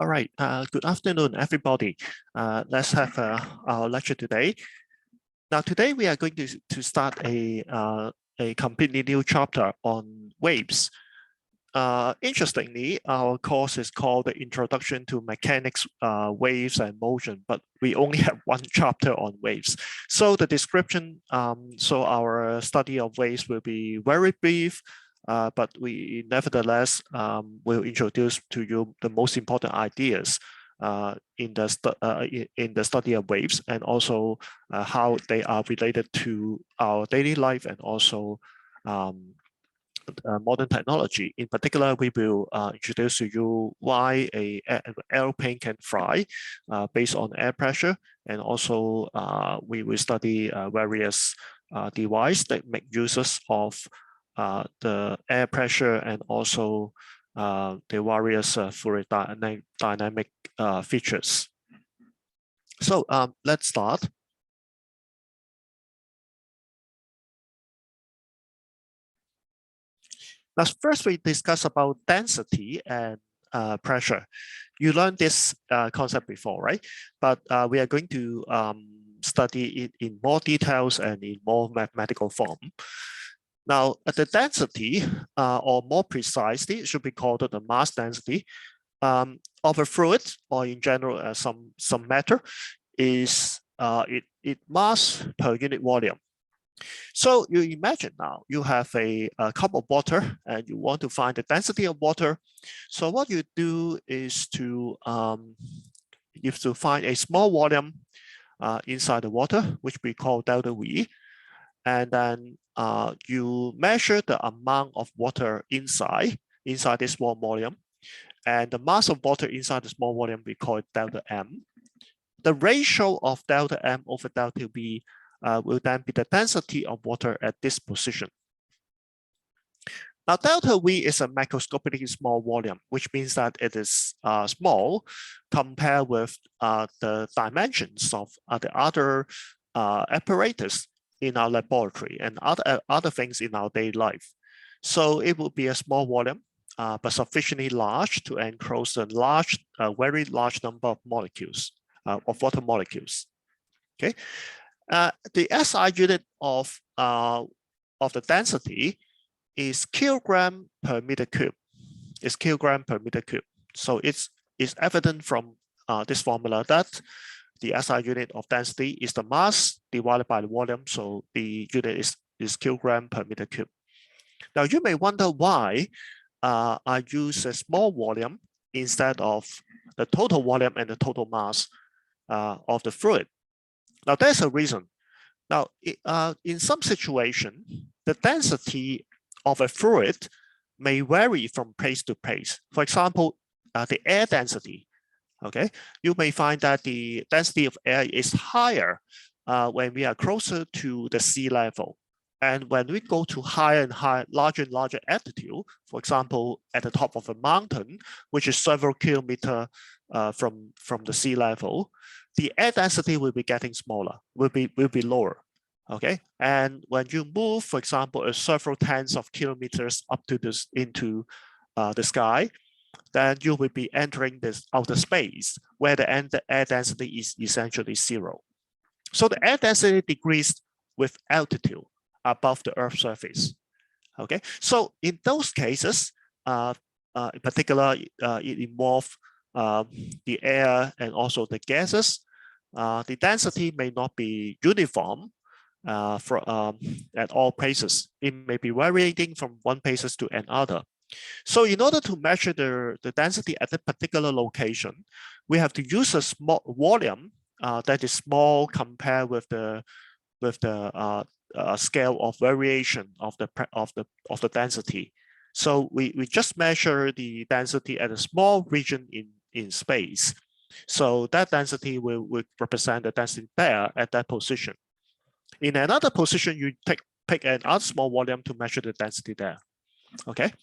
All right, good afternoon, everybody. Let's have our lecture today. Now, today we are going to start a completely new chapter on waves. Interestingly, our course is called the Introduction to Mechanics, Waves and Motion, but we only have one chapter on waves. So the description, so our study of waves will be very brief, but we nevertheless will introduce to you the most important ideas in the study of waves, and also how they are related to our daily life and also modern technology. In particular, we will introduce to you why an airplane can fly based on air pressure, and also we will study various devices that make uses of the air pressure and also the various fluid dynamic features. So let's start. Now, first we discuss about density and pressure. You learned this concept before, right? But we are going to study it in more details and in more mathematical form. Now, the density, or more precisely, it should be called the mass density of a fluid, or in general some matter, is its mass per unit volume. So you imagine now you have a cup of water and you want to find the density of water. So what you do is to you have to find a small volume inside the water, which we call delta V, and then you measure the amount of water inside this small volume, and the mass of water inside the small volume we call it delta M. The ratio of delta M over delta V will then be the density of water at this position. Now, delta V is a macroscopically small volume, which means that it is small compared with the dimensions of the other apparatus in our laboratory and other things in our daily life. So it will be a small volume, but sufficiently large to enclose a very large number of molecules, of water molecules. Okay. The SI unit of the density is kilogram per meter cube. It's kilogram per meter cube. So it's evident from this formula that the SI unit of density is the mass divided by the volume. So the unit is kilogram per meter cube. Now you may wonder why I use a small volume instead of the total volume and the total mass of the fluid. Now, there's a reason. Now, in some situation, the density of a fluid may vary from place to place. For example, the air density, okay? You may find that the density of air is higher when we are closer to the sea level. And when we go to higher and higher, larger and larger altitude, for example, at the top of a mountain, which is several kilometers from the sea level, the air density will be getting smaller, will be lower, okay? And when you move, for example, several tens of kilometers up to into the sky, then you will be entering this outer space where the air density is essentially zero. So the air density decreased with altitude above the Earth's surface, okay? So in those cases, in particular, it involves the air and also the gases. The density may not be uniform at all places. It may be varying from one places to another. So in order to measure the density at a particular location, we have to use a small volume that is small compared with the scale of variation of the density. So we just measure the density at a small region in space. So that density will represent the density pair at that position. In another position, you pick another small volume to measure the density there. Okay.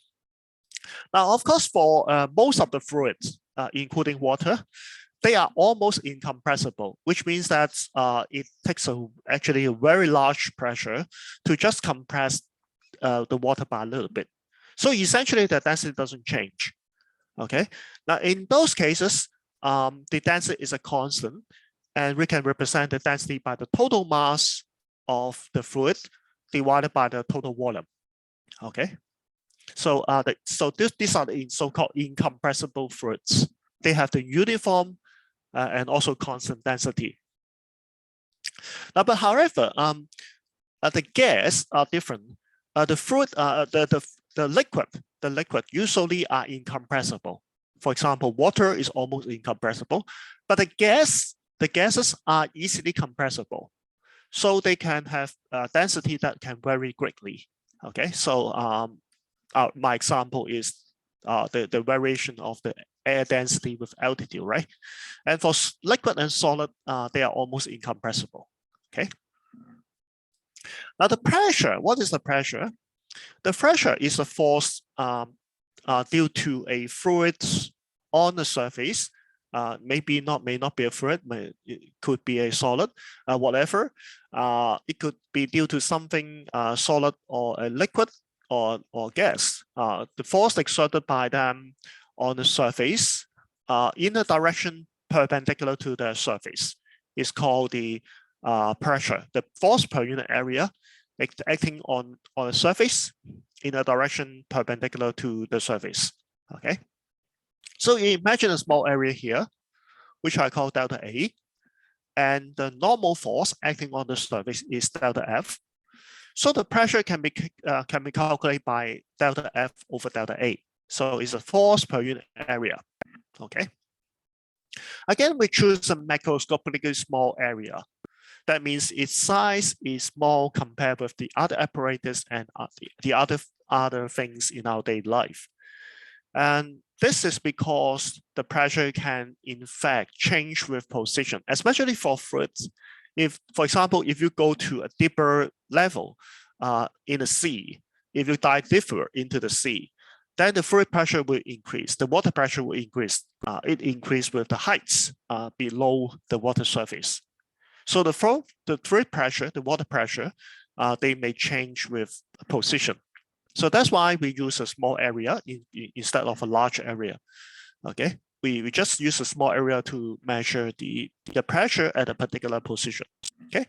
Now, of course, for most of the fluids, including water, they are almost incompressible, which means that it takes actually a very large pressure to just compress the water by a little bit. So essentially, the density doesn't change. Okay, now in those cases, the density is a constant, and we can represent the density by the total mass of the fluid divided by the total volume. Okay, so these are the so-called incompressible fluids. They have the uniform and also constant density. Now, but however, the gas are different. The fluid, the liquid usually are incompressible. For example, water is almost incompressible, but the gases are easily compressible. So they can have density that can vary greatly. Okay, so my example is the variation of the air density with altitude, right? And for liquid and solid, they are almost incompressible. Okay. Now the pressure, what is the pressure? The pressure is a force due to a fluid on the surface. May not be a fluid, it could be a solid, whatever. It could be due to something solid or a liquid or gas. The force exerted by them on the surface in a direction perpendicular to the surface is called the pressure. The force per unit area acting on a surface in a direction perpendicular to the surface. Okay, so imagine a small area here, which I call delta A, and the normal force acting on the surface is delta F. So the pressure can be calculated by delta F over delta A. So it's a force per unit area. Okay. Again, we choose a macroscopically small area. That means its size is small compared with the other apparatus and the other things in our daily life. And this is because the pressure can in fact change with position, especially for fluids. If, for example, if you go to a deeper level in the sea, if you dive deeper into the sea, then the fluid pressure will increase. The water pressure will increase. It increases with the heights below the water surface. So the fluid pressure, the water pressure, they may change with position. So that's why we use a small area instead of a large area. Okay, we just use a small area to measure the pressure at a particular position. Okay.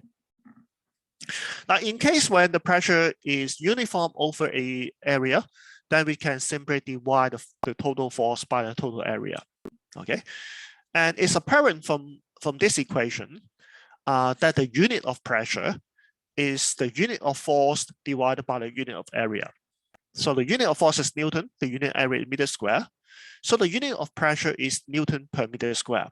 Now, in case when the pressure is uniform over an area, then we can simply divide the total force by the total area. Okay, and it's apparent from this equation that the unit of pressure is the unit of force divided by the unit of area. So the unit of force is Newton, the unit area is meter square. So the unit of pressure is Newton per meter square.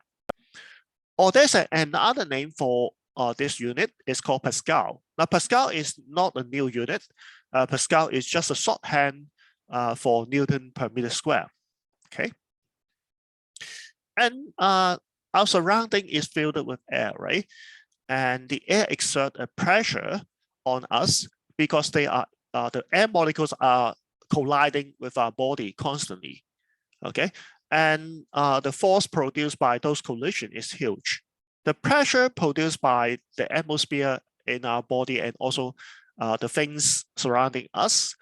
Or there's another name for this unit, it's called Pascal. Now Pascal is not a new unit. Pascal is just a shorthand for Newton per meter square. Okay. And our surrounding is filled with air, right? And the air exerts a pressure on us because they are the air molecules are colliding with our body constantly. Okay, and the force produced by those collisions is huge. The pressure produced by the atmosphere in our body and also the things surrounding us,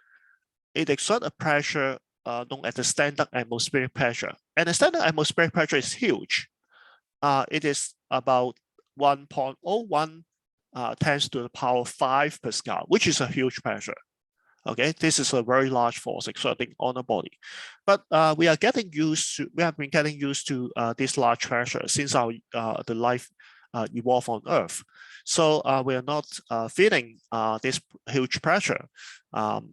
it exerts a pressure known as the standard atmospheric pressure. And the standard atmospheric pressure is huge. It is about 1.01 10 to the power 5 Pascal, which is a huge pressure. Okay, this is a very large force exerting on the body, but we have been getting used to this large pressure since the life evolved on Earth. So we are not feeling this huge pressure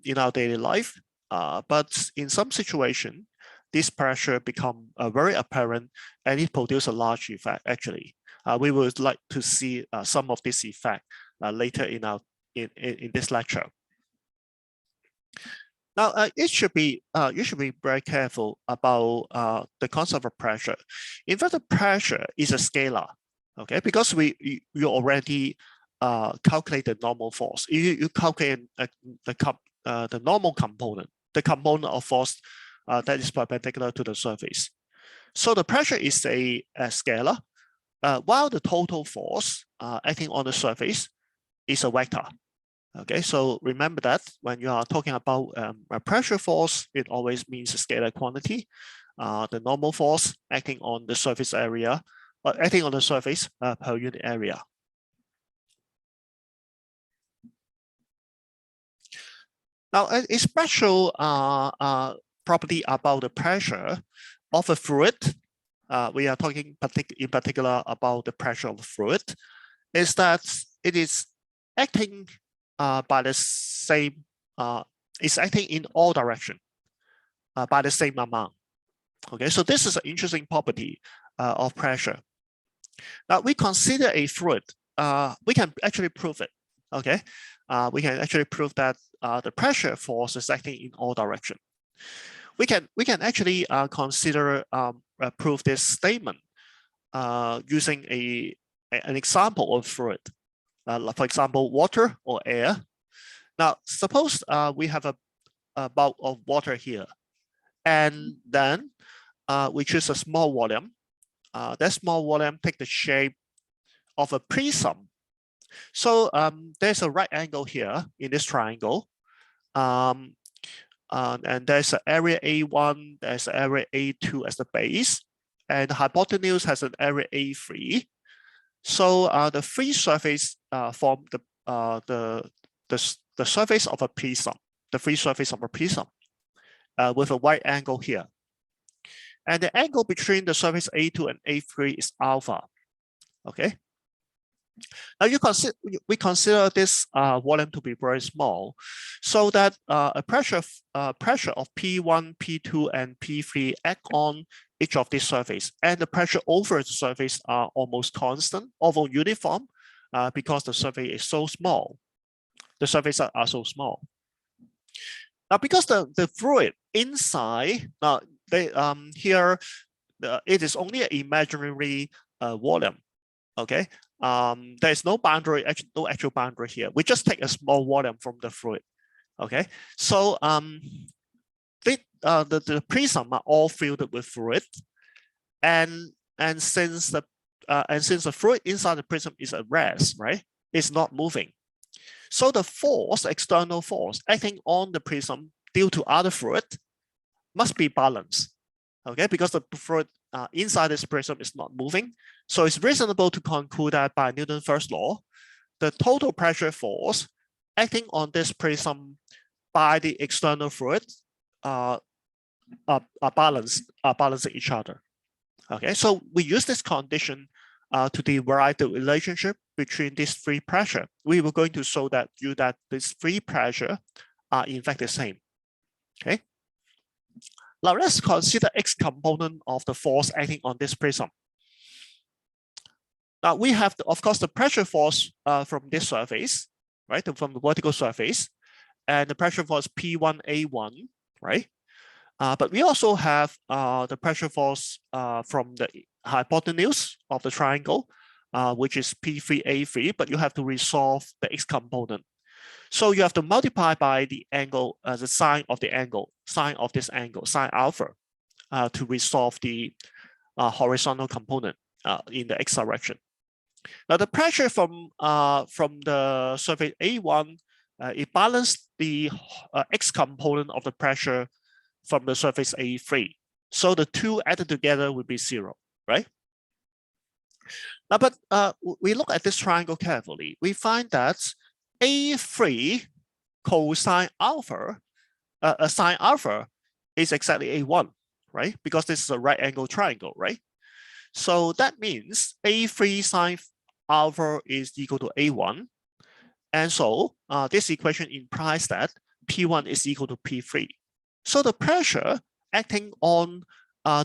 in our daily life, but in some situation, this pressure become very apparent and it produces a large effect. Actually, we would like to see some of this effect later in this lecture. Now, you should be very careful about the concept of pressure. In fact, the pressure is a scalar, okay? Because you already calculate the normal force. You calculate the normal component, the component of force that is perpendicular to the surface. So the pressure is a scalar, while the total force acting on the surface is a vector. Okay, so remember that when you are talking about a pressure force, it always means a scalar quantity. the normal force acting on the surface area, acting on the surface per unit area. Now, a special property about the pressure of a fluid, we are talking in particular about the pressure of a fluid, is that it is acting by the same, it's acting in all directions by the same amount. Okay, so this is an interesting property of pressure. Now we consider a fluid. We can actually prove it. Okay, we can actually prove that the pressure force is acting in all directions. We can actually consider prove this statement using an example of fluid, for example, water or air. Now suppose we have a bulk of water here, and then we choose a small volume. That small volume take the shape of a prism. So there's a right angle here in this triangle. And there's an area A1, there's an area A2 as the base, and the hypotenuse has an area A3. So the free surface form the surface of a prism, the free surface of a prism with a right angle here. And the angle between the surface A2 and A3 is alpha. Okay. Now we consider this volume to be very small, so that a pressure of P1, P2, and P3 act on each of these surface, and the pressure over the surface are almost constant, although uniform, because the surface is so small. The surfaces are so small. Now, because the fluid inside, here it is only an imaginary volume. Okay, there is no boundary, no actual boundary here. We just take a small volume from the fluid. Okay, so the prism are all filled with fluid, and since the fluid inside the prism is at rest, right? It's not moving. So the force, external force acting on the prism due to other fluid must be balanced. Okay, because the fluid inside this prism is not moving. So it's reasonable to conclude that by Newton's first law, the total pressure force acting on this prism by the external fluid are balancing each other. Okay, so we use this condition to derive the relationship between these three pressure. We were going to show that these three pressure are in fact the same. Okay. Now let's consider X component of the force acting on this prism. Now we have, of course, the pressure force from this surface, right, from the vertical surface, and the pressure force P1A1, right? But we also have the pressure force from the hypotenuse of the triangle, which is P3A3, but you have to resolve the X component. So you have to multiply by the angle, the sine of the angle, sine of this angle, sine alpha, to resolve the horizontal component in the X direction. Now the pressure from the surface A1, it balanced the X component of the pressure from the surface A3. So the two added together would be 0, right? Now, but we look at this triangle carefully. We find that A3 cosine alpha, sine alpha is exactly A1, right? Because this is a right angle triangle, right? So that means A3 sine alpha is equal to A1. And so this equation implies that P1 is equal to P3. So the pressure acting on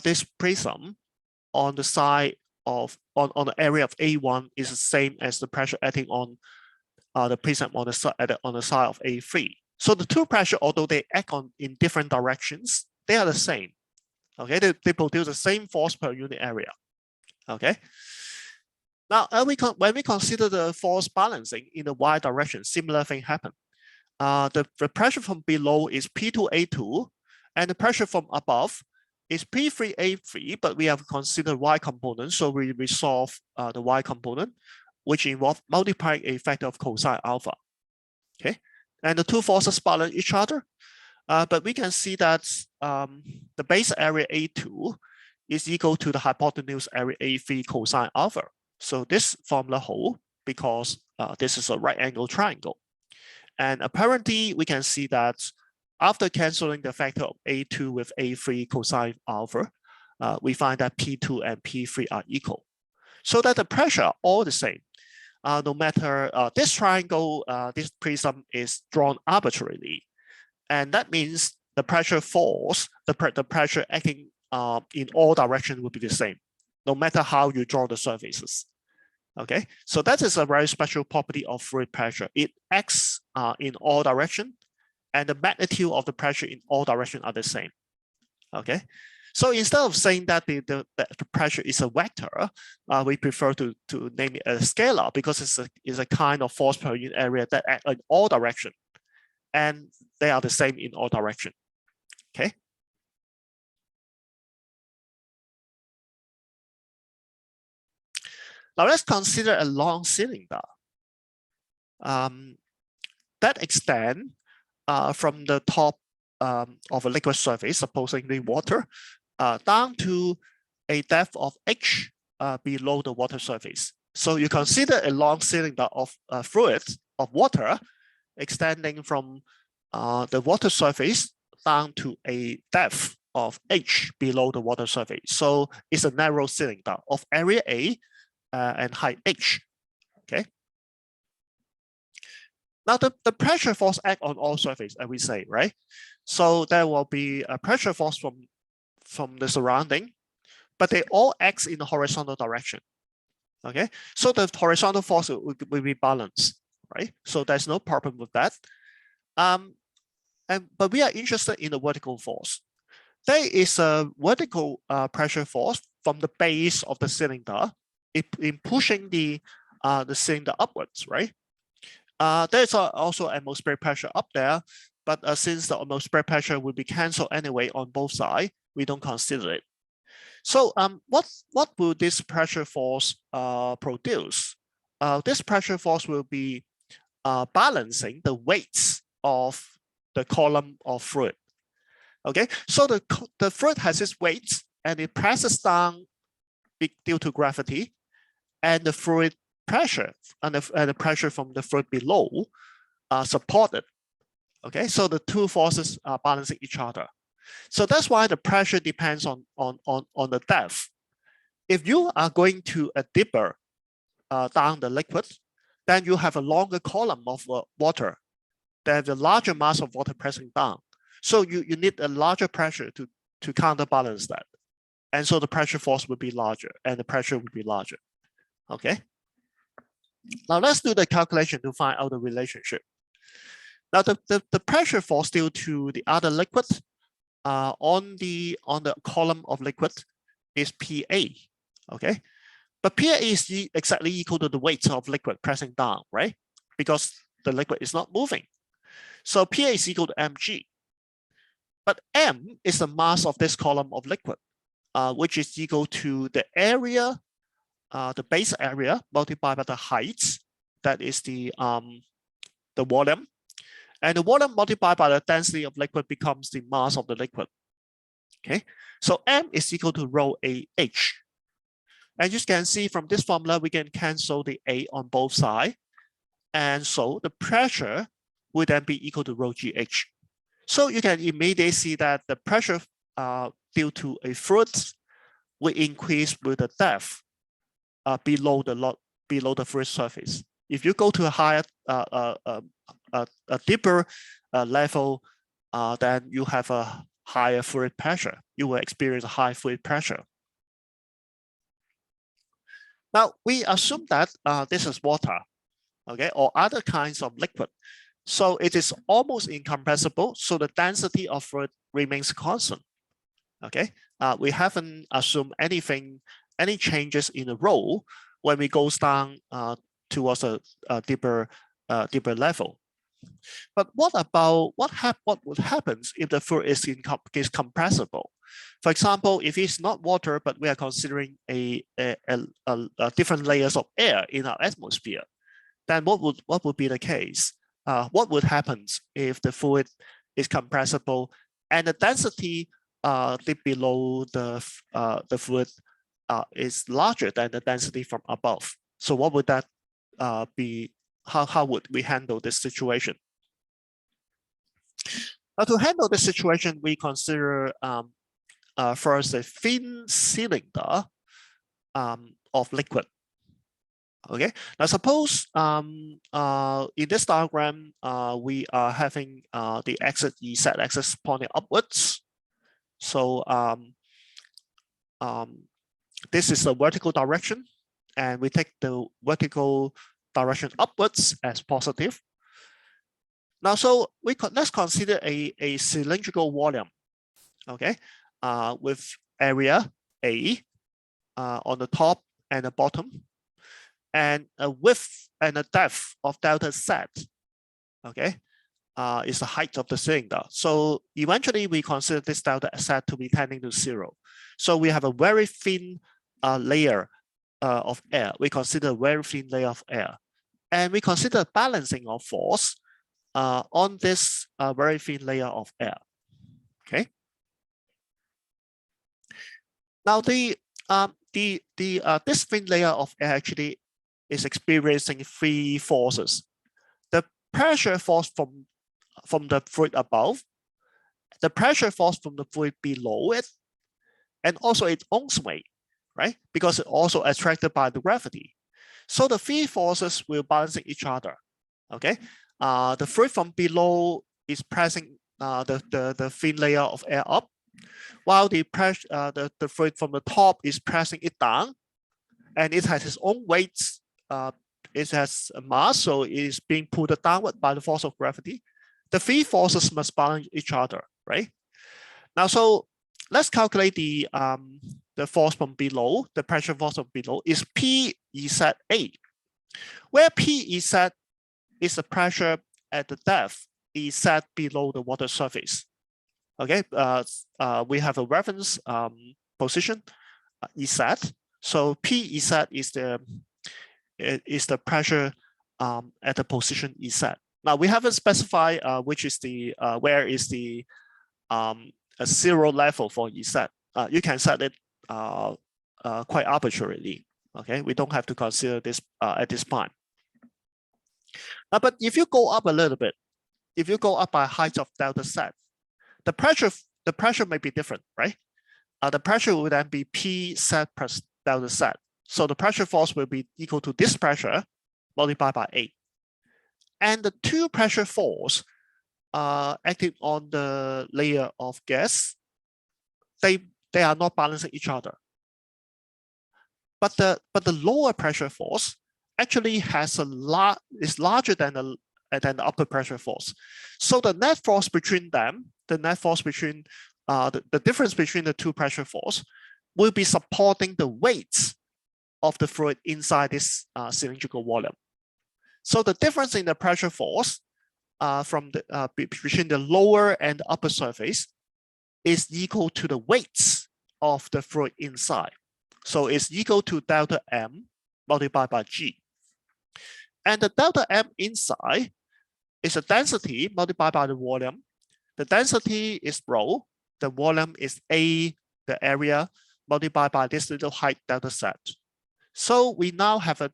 this prism on the side of, on the area of A1 is the same as the pressure acting on the prism on the side of A3. So the two pressure, although they act in different directions, they are the same. Okay, they produce the same force per unit area. Okay. Now, when we consider the force balancing in the y direction, similar thing happen. The pressure from below is P2A2, and the pressure from above is P3A3, but we have considered y component, so we resolve the y component, which involve multiplying a factor of cosine alpha. Okay, and the two forces balance each other. But we can see that the base area A2 is equal to the hypotenuse area A3 cosine alpha. So this formula holds because this is a right angle triangle. And apparently we can see that after canceling the factor of A2 with A3 cosine alpha, we find that P2 and P3 are equal. So that the pressure are all the same. No matter this triangle, this prism is drawn arbitrarily. And that means the pressure force, the pressure acting in all directions will be the same, no matter how you draw the surfaces. Okay, so that is a very special property of fluid pressure. It acts in all directions, and the magnitude of the pressure in all directions are the same. Okay, so instead of saying that the pressure is a vector, we prefer to name it a scalar because it's a kind of force per unit area that acts in all directions, and they are the same in all directions. Okay. Now let's consider a long cylinder that extends from the top of a liquid surface, supposedly water, down to a depth of h below the water surface. So you consider a long cylinder of fluid of water extending from the water surface down to a depth of h below the water surface. So it's a narrow cylinder of area A and height h. Okay. Now the pressure force act on all surfaces, as we say, right? So there will be a pressure force from the surrounding, but they all act in the horizontal direction. Okay, so the horizontal force will be balanced, right? So there's no problem with that. But we are interested in the vertical force. There is a vertical pressure force from the base of the cylinder in pushing the cylinder upwards, right? There's also atmospheric pressure up there, but since the atmospheric pressure will be cancelled anyway on both sides, we don't consider it. So what will this pressure force produce? This pressure force will be balancing the weights of the column of fluid. Okay, so the fluid has its weight and it presses down due to gravity, and the fluid pressure and the pressure from the fluid below are supported. Okay, so the two forces are balancing each other. So that's why the pressure depends on the depth. If you are going to a deeper down the liquid, then you have a longer column of water. There's a larger mass of water pressing down. So you need a larger pressure to counterbalance that. And so the pressure force will be larger and the pressure will be larger. Okay. Now let's do the calculation to find out the relationship. Now the pressure force due to the other liquid on the column of liquid is PA. Okay. But PA is exactly equal to the weight of liquid pressing down, right? Because the liquid is not moving. So PA is equal to mg. But m is the mass of this column of liquid, which is equal to the area, the base area multiplied by the height, that is the volume. And the volume multiplied by the density of liquid becomes the mass of the liquid. Okay, so m is equal to rho AH. And you can see from this formula, we can cancel the A on both sides. And so the pressure would then be equal to rho GH. So you can immediately see that the pressure due to a fluid will increase with the depth below the fluid surface. If you go to a higher, a deeper level, then you have a higher fluid pressure. You will experience a high fluid pressure. Now we assume that this is water, okay, or other kinds of liquid. So it is almost incompressible. So the density of fluid remains constant. Okay, we haven't assumed any changes in the rho when we go down towards a deeper level. But what about what would happen if the fluid is compressible? For example, if it's not water, but we are considering a different layers of air in our atmosphere, then what would be the case? What would happen if the fluid is compressible, and the density deep below the fluid is larger than the density from above. So what would that be? How would we handle this situation? Now, to handle this situation, we consider first a thin cylinder of liquid. Okay, now suppose in this diagram, we are having the axis Z axis pointing upwards. So this is the vertical direction, and we take the vertical direction upwards as positive. Now, so let's consider a cylindrical volume, okay, with area A on the top and the bottom, and a width and a depth of delta Z, okay, is the height of the cylinder. So eventually we consider this delta Z to be tending to 0. So we have a very thin layer of air. We consider a very thin layer of air, and we consider balancing of force on this very thin layer of air. Okay. Now this thin layer of air actually is experiencing 3 forces: the pressure force from the fluid above, the pressure force from the fluid below it, and also its own weight, right? Because it's also attracted by the gravity. So the 3 forces will balance each other. Okay. The fluid from below is pressing the thin layer of air up, while the fluid from the top is pressing it down, and it has its own weights. It has a mass, so it is being pulled downward by the force of gravity. The 3 forces must balance each other, right? Now, so let's calculate the force from below. The pressure force from below is PEZA, where PEZ is the pressure at the depth EZ below the water surface. Okay, we have a reference position EZ. So PEZ is the pressure at the position EZ. Now we haven't specified which is the where is the a 0 level for EZ. You can set it quite arbitrarily. Okay, we don't have to consider this at this point. But if you go up a little bit, if you go up by height of delta Z, the pressure may be different, right? The pressure will then be PZ plus delta Z. So the pressure force will be equal to this pressure multiplied by 8. And the 2 pressure force acting on the layer of gas, they are not balancing each other. But the lower pressure force actually has is larger than the upper pressure force. So the net force between them, the difference between the 2 pressure force will be supporting the weights of the fluid inside this cylindrical volume. So the difference in the pressure force between the lower and the upper surface is equal to the weights of the fluid inside. So it's equal to delta M multiplied by G. And the delta M inside is the density multiplied by the volume. The density is rho, the volume is A, the area, multiplied by this little height delta Z. So we now have an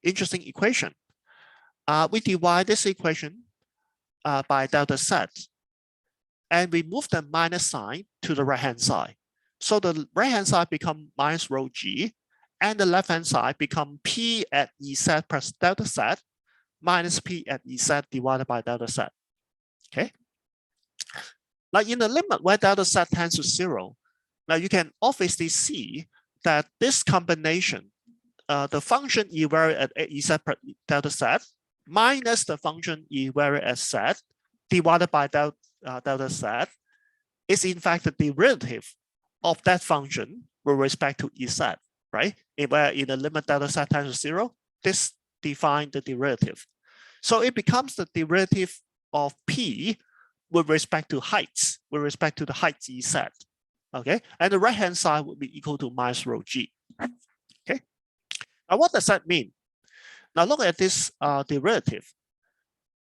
interesting equation. We divide this equation by delta Z, and we move the minus sign to the right-hand side. So the right-hand side becomes minus rho G, and the left-hand side becomes P at EZ plus delta Z minus P at EZ divided by delta Z. Okay. Like in the limit where delta Z tends to 0, now you can obviously see that this combination, the function E vary at EZ plus delta Z minus the function E vary at Z divided by delta Z is in fact the derivative of that function with respect to EZ, right? Where in the limit delta Z tends to 0, this defines the derivative. So it becomes the derivative of P with respect to heights, with respect to the height EZ, okay? And the right-hand side would be equal to minus rho G, okay? Now what does that mean? Now look at this derivative.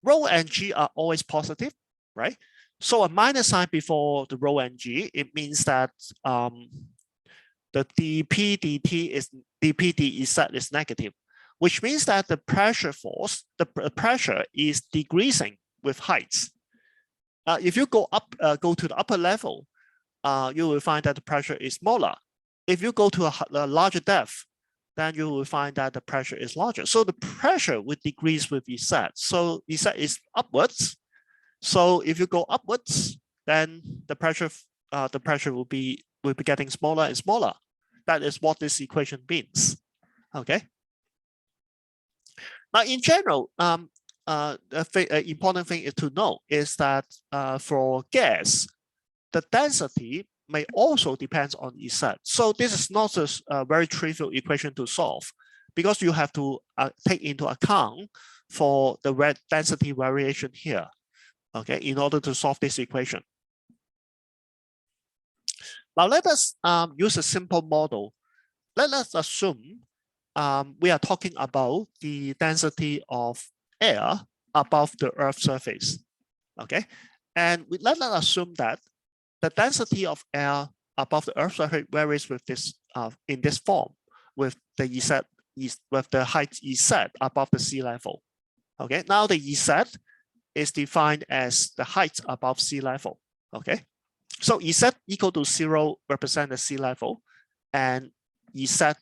Rho and G are always positive, right? So a minus sign before the rho and g, it means that the dp dt is dp dz is negative, which means that the pressure force, the pressure is decreasing with heights. If you go up, go to the upper level, you will find that the pressure is smaller. If you go to a larger depth, then you will find that the pressure is larger. So the pressure will decrease with Z. So Z is upwards. So if you go upwards, then the pressure will be getting smaller and smaller. That is what this equation means. Okay. Now, in general, an important thing is to know is that for gas, the density may also depend on Z. So this is not a very trivial equation to solve, because you have to take into account for the density variation here, okay, in order to solve this equation. Now let us use a simple model. Let us assume we are talking about the density of air above the Earth's surface, okay? And let us assume that the density of air above the Earth's surface varies with this in this form, with the with the height Z above the sea level. Okay, now the Z is defined as the height above sea level. Okay, so Z equal to 0 represent the sea level, and Z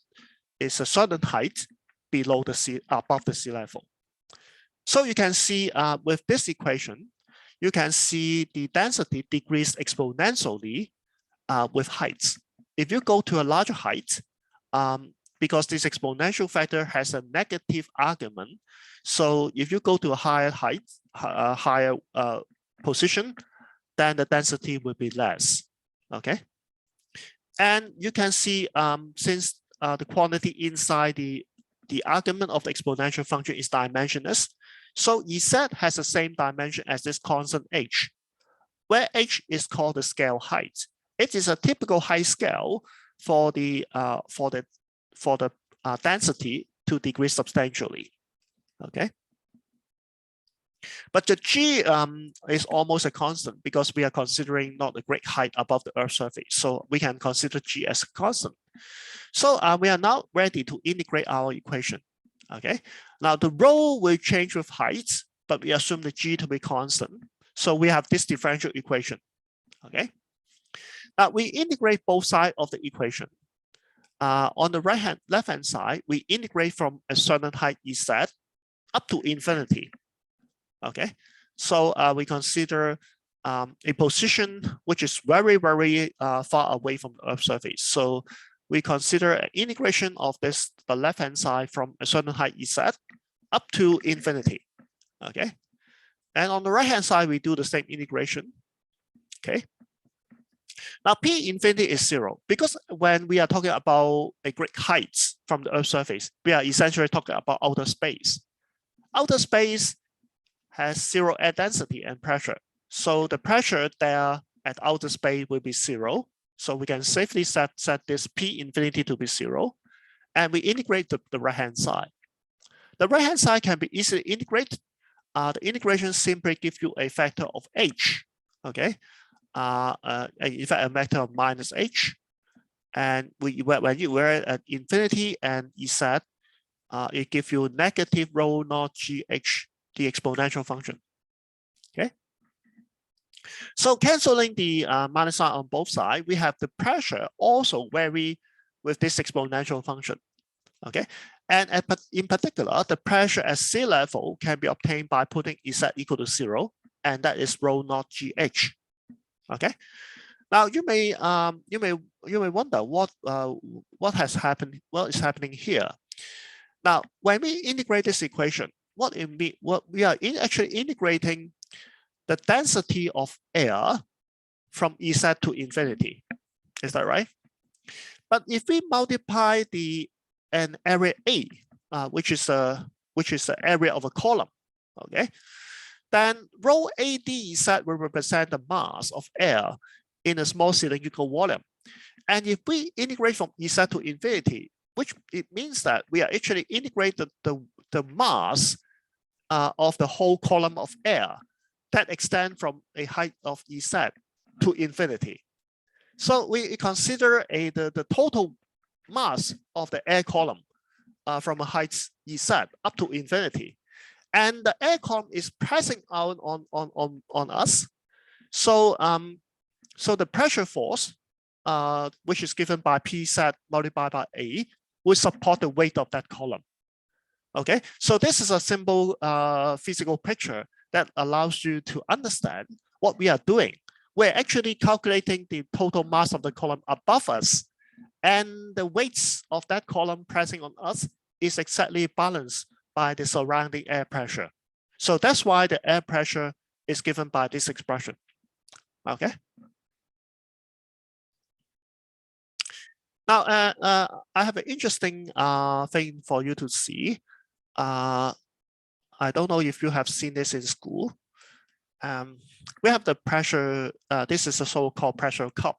is a certain height below the sea, above the sea level. So you can see with this equation, you can see the density decrease exponentially with heights. If you go to a larger height, because this exponential factor has a negative argument, so if you go to a higher height, higher position, then the density will be less. Okay, and you can see since the quantity inside the argument of the exponential function is dimensionless, so Z has the same dimension as this constant h, where h is called the scale height. It is a typical height scale for the density to decrease substantially. Okay, but the g is almost a constant because we are considering not a great height above the Earth's surface, so we can consider g as a constant. So we are now ready to integrate our equation. Okay, now the rho will change with height, but we assume the g to be constant. So we have this differential equation. Okay, now we integrate both sides of the equation. On the left hand side, we integrate from a certain height Z up to infinity. Okay, so we consider a position which is very, very far away from the Earth's surface. So we consider an integration of this, the left-hand side from a certain height Z up to infinity, okay? And on the right-hand side, we do the same integration, okay? Now, P infinity is 0, because when we are talking about a great height from the Earth's surface, we are essentially talking about outer space. Outer space has 0 air density and pressure. So the pressure there at outer space will be 0. So we can safely set this P infinity to be 0, and we integrate the right-hand side. The right-hand side can be easily integrated. The integration simply gives you a factor of h, okay? In fact, a factor of minus h. And when you were at infinity and Z, it gives you negative rho naught gh, the exponential function, okay? So canceling the minus sign on both sides, we have the pressure also vary with this exponential function, okay? And in particular, the pressure at sea level can be obtained by putting Z equal to 0, and that is rho naught gh, okay? Now you may wonder what has happened, what is happening here. Now, when we integrate this equation, what we are actually integrating the density of air from Z to infinity. Is that right? But if we multiply an area A, which is the area of a column, okay, then rho AdZ will represent the mass of air in a small cylindrical volume. And if we integrate from Z to infinity, which it means that we are actually integrating the mass of the whole column of air, that extend from a height of EZ to infinity. So we consider the total mass of the air column from a height EZ up to infinity. And the air column is pressing out on us. So, so the pressure force, which is given by Pz multiplied by A, will support the weight of that column. Okay, so this is a simple physical picture that allows you to understand what we are doing. We're actually calculating the total mass of the column above us, and the weights of that column pressing on us is exactly balanced by the surrounding air pressure. So that's why the air pressure is given by this expression. Okay. Now, I have an interesting thing for you to see. I don't know if you have seen this in school. We have the pressure, this is a so-called pressure cup.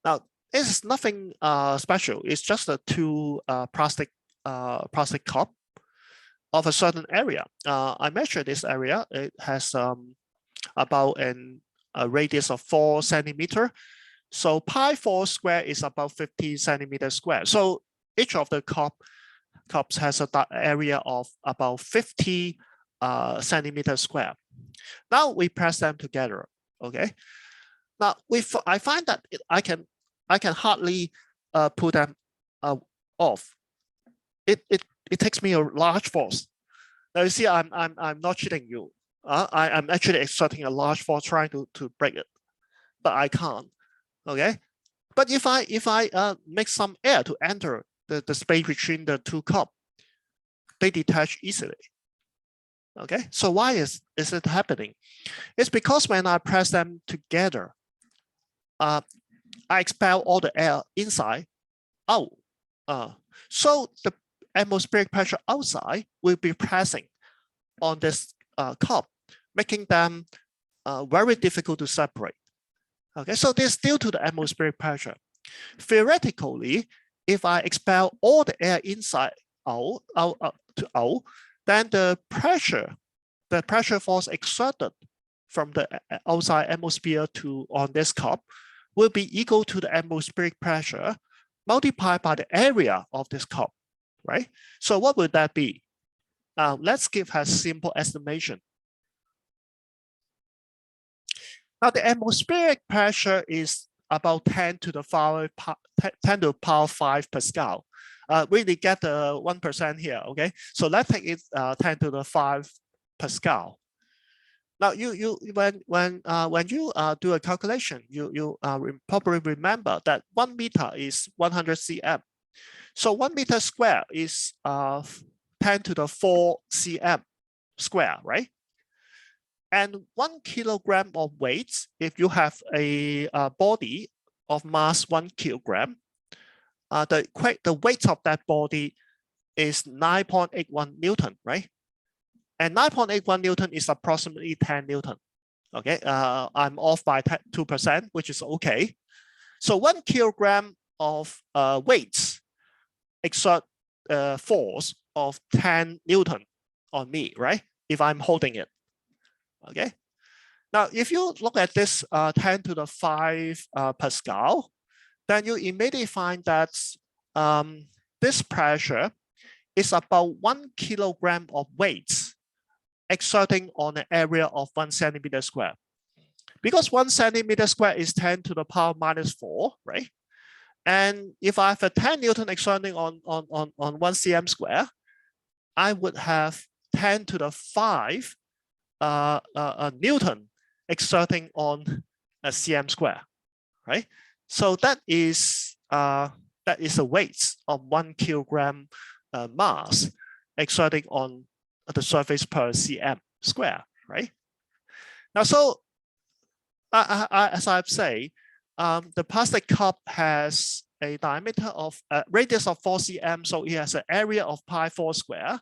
Now, this is nothing special. It's just a two plastic cup of a certain area. I measured this area. It has about a radius of 4 centimeters. So pi4 square is about 50 centimeters square. So each of the cups has an area of about 50 centimeters square. Now we press them together. Okay. Now I find that I can hardly pull them off. It takes me a large force. Now you see, I'm not cheating you. I'm actually exerting a large force trying to break it, but I can't. Okay, but if I make some air to enter the space between the two cups, they detach easily. Okay, so why is it happening? It's because when I press them together, I expel all the air inside out. So the atmospheric pressure outside will be pressing on this cup, making them very difficult to separate. Okay, so this is due to the atmospheric pressure. Theoretically, if I expel all the air inside out, then the pressure force exerted from the outside atmosphere on this cup will be equal to the atmospheric pressure multiplied by the area of this cup, right? So what would that be? Let's give a simple estimation. Now the atmospheric pressure is about 10 to the power 5 Pascal. We did get the 1% here, okay? So let's take it 10 to the 5 Pascal. Now when you do a calculation, you probably remember that 1 meter is 100 cm. So 1 meter square is 10 to the 4 cm square, right? And 1 kilogram of weight, if you have a body of mass 1 kilogram, the weight of that body is 9.81 Newton, right? And 9.81 Newton is approximately 10 Newton. Okay, I'm off by 2%, which is okay. So 1 kilogram of weight exert force of 10 Newton on me, right? If I'm holding it. Okay. Now, if you look at this 10 to the 5 Pascal, then you immediately find that this pressure is about 1 kilogram of weight exerting on an area of 1 centimeter square. Because 1 centimeter square is 10 to the power minus 4, right? And if I have a 10 Newton exerting on 1 cm square, I would have 10 to the 5 Newton exerting on a cm square, right? So that is a weight of 1 kilogram mass exerting on the surface per cm square, right? Now, so as I've said, the plastic cup has a diameter of radius of 4 cm, so it has an area of pi4 square.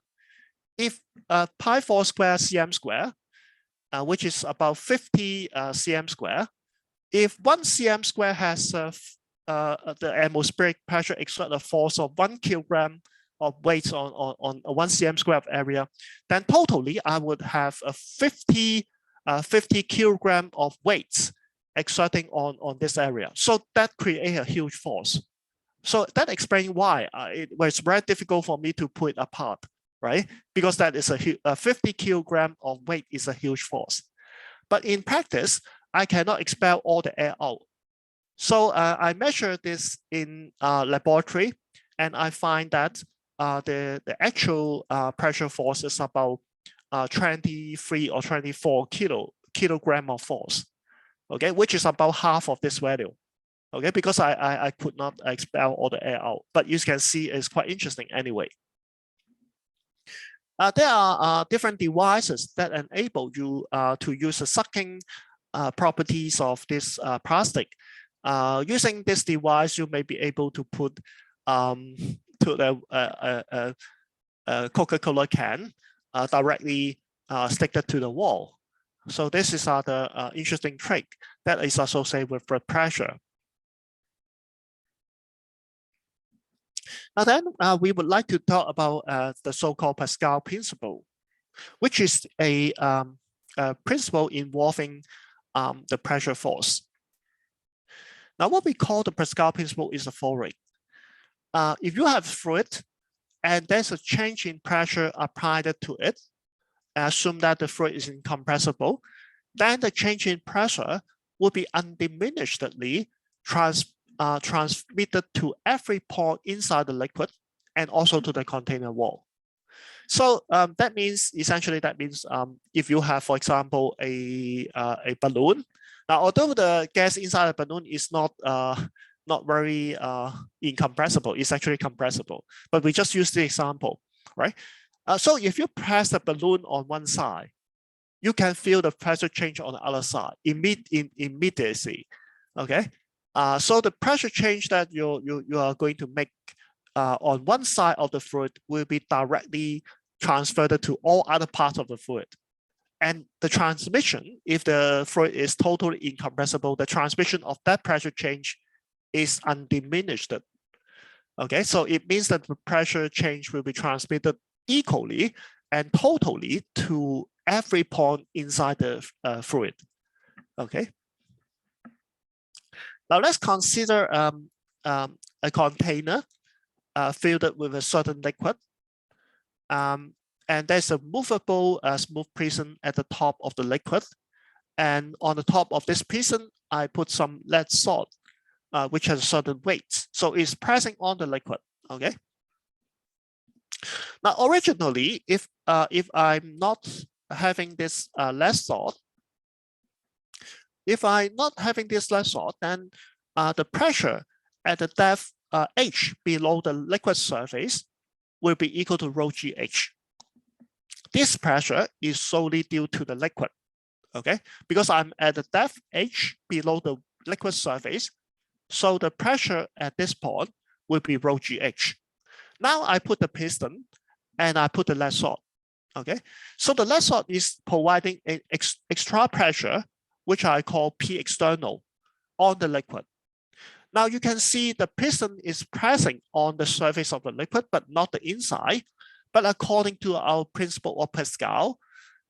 If pi4 square cm square, which is about 50 cm square, if 1 cm square has the atmospheric pressure exert a force of 1 kilogram of weight on 1 cm square of area, then totally I would have a 50 50 kilogram of weights exerting on this area. So that creates a huge force. So that explains why it was very difficult for me to put it apart, right? Because that is a 50 kilogram of weight is a huge force. But in practice, I cannot expel all the air out. So I measured this in laboratory, and I find that the actual pressure force is about 23 or 24 kilogram of force, okay, which is about half of this value, okay, because I could not expel all the air out, but you can see it's quite interesting anyway. There are different devices that enable you to use the sucking properties of this plastic. Using this device, you may be able to put to the Coca-Cola can directly stick it to the wall. So this is the interesting trick that is associated with blood pressure. Now then, we would like to talk about the so-called Pascal principle, which is a principle involving the pressure force. Now, what we call the Pascal principle is the following. If you have fluid and there's a change in pressure applied to it, assume that the fluid is incompressible, then the change in pressure will be undiminished,ly transmitted to every pore inside the liquid and also to the container wall. So that means essentially if you have, for example, a balloon. Now, although the gas inside the balloon is not very incompressible, it's actually compressible. But we just use the example, right? So if you press the balloon on one side, you can feel the pressure change on the other side immediately. Okay. So the pressure change that you are going to make on one side of the fluid will be directly transferred to all other parts of the fluid. And the transmission, if the fluid is totally incompressible, the transmission of that pressure change is undiminished. Okay, so it means that the pressure change will be transmitted equally and totally to every point inside the fluid. Okay. Now let's consider a container filled with a certain liquid. And there's a movable smooth prism at the top of the liquid. And on the top of this prism, I put some lead salt, which has a certain weight. So it's pressing on the liquid, okay? Now, originally, if I'm not having this lead salt, then the pressure at the depth h below the liquid surface will be equal to rho GH. This pressure is solely due to the liquid, okay? Because I'm at the depth h below the liquid surface, so the pressure at this point will be rho GH. Now I put the piston and I put the lead salt, okay? So the lead salt is providing an extra pressure, which I call P external, on the liquid. Now you can see the piston is pressing on the surface of the liquid, but not the inside. But according to our principle of Pascal,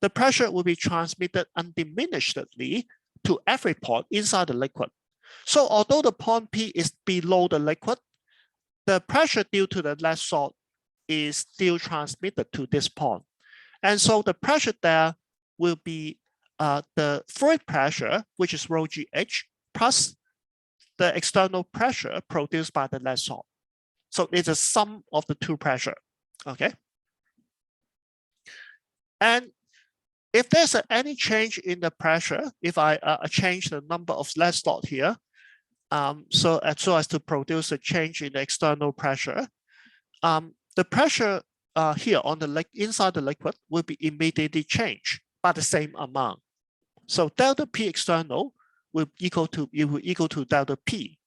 the pressure will be transmitted undiminishedly to every point inside the liquid. So although the point P is below the liquid, the pressure due to the lead salt is still transmitted to this point. And so the pressure there will be the fluid pressure, which is rho GH, plus the external pressure produced by the lead salt. So it's a sum of the two pressure, okay? And if there's any change in the pressure, if I change the number of lead salt here, so as to produce a change in the external pressure, the pressure here on the inside the liquid will be immediately changed by the same amount. So delta P external will equal to delta P,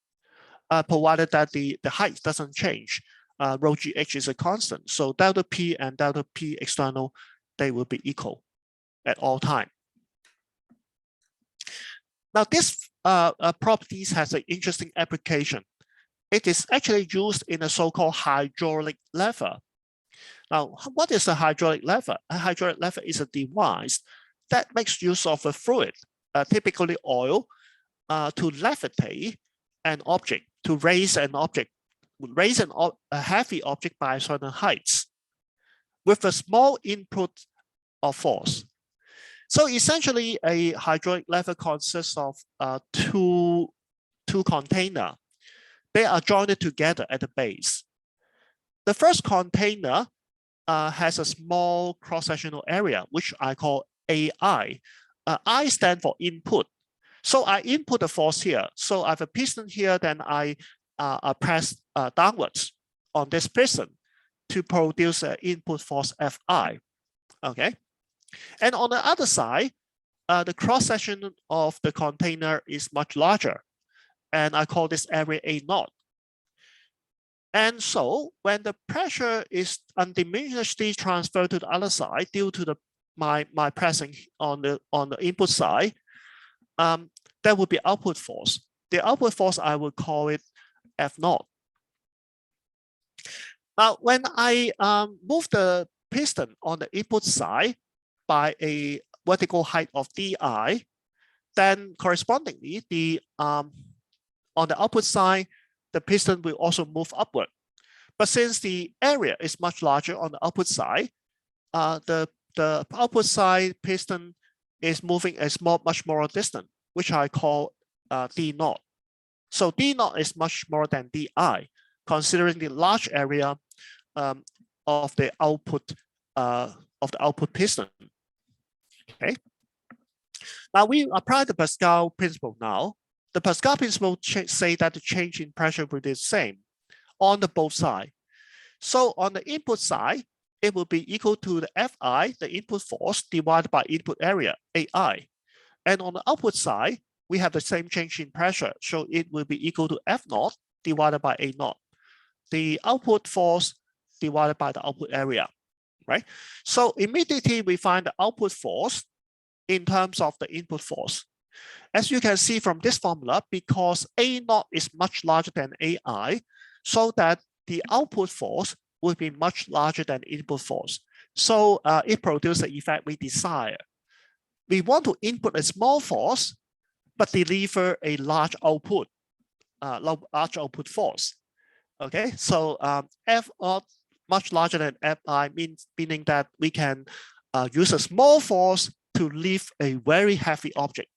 provided that the height doesn't change. Rho GH is a constant, so delta P and delta P external, they will be equal at all time. Now this properties has an interesting application. It is actually used in a so-called hydraulic lever. Now, what is a hydraulic lever? A hydraulic lever is a device that makes use of a fluid, typically oil, to levitate an object, to raise an object, a heavy object by certain heights with a small input of force. So essentially, a hydraulic lever consists of two containers. They are joined together at the base. The first container has a small cross-sectional area, which I call AI. I stand for input. So I input the force here. So I have a piston here, then I press downwards on this piston to produce an input force Fi. Okay. And on the other side, the cross-section of the container is much larger. And I call this area A0. And so when the pressure is undiminishedly transferred to the other side due to my pressing on the input side, there will be output force. The output force, I will call it F0. Now, when I move the piston on the input side by a vertical height of Di, then correspondingly, on the output side, the piston will also move upward. But since the area is much larger on the output side, the output side piston is moving a much more distant, which I call D0. So D0 is much more than Di, considering the large area of the output piston. Okay. Now we apply the Pascal principle now. The Pascal principle say that the change in pressure will be the same on the both sides. So on the input side, it will be equal to the Fi, the input force, divided by input area, Ai. And on the output side, we have the same change in pressure. So it will be equal to F0 divided by A0. The output force divided by the output area, right? So immediately we find the output force in terms of the input force. As you can see from this formula, because A0 is much larger than Ai, so that the output force will be much larger than input force. So it produces the effect we desire. We want to input a small force, but deliver a large output force. Okay, so F0 much larger than Fi meaning that we can use a small force to lift a very heavy object.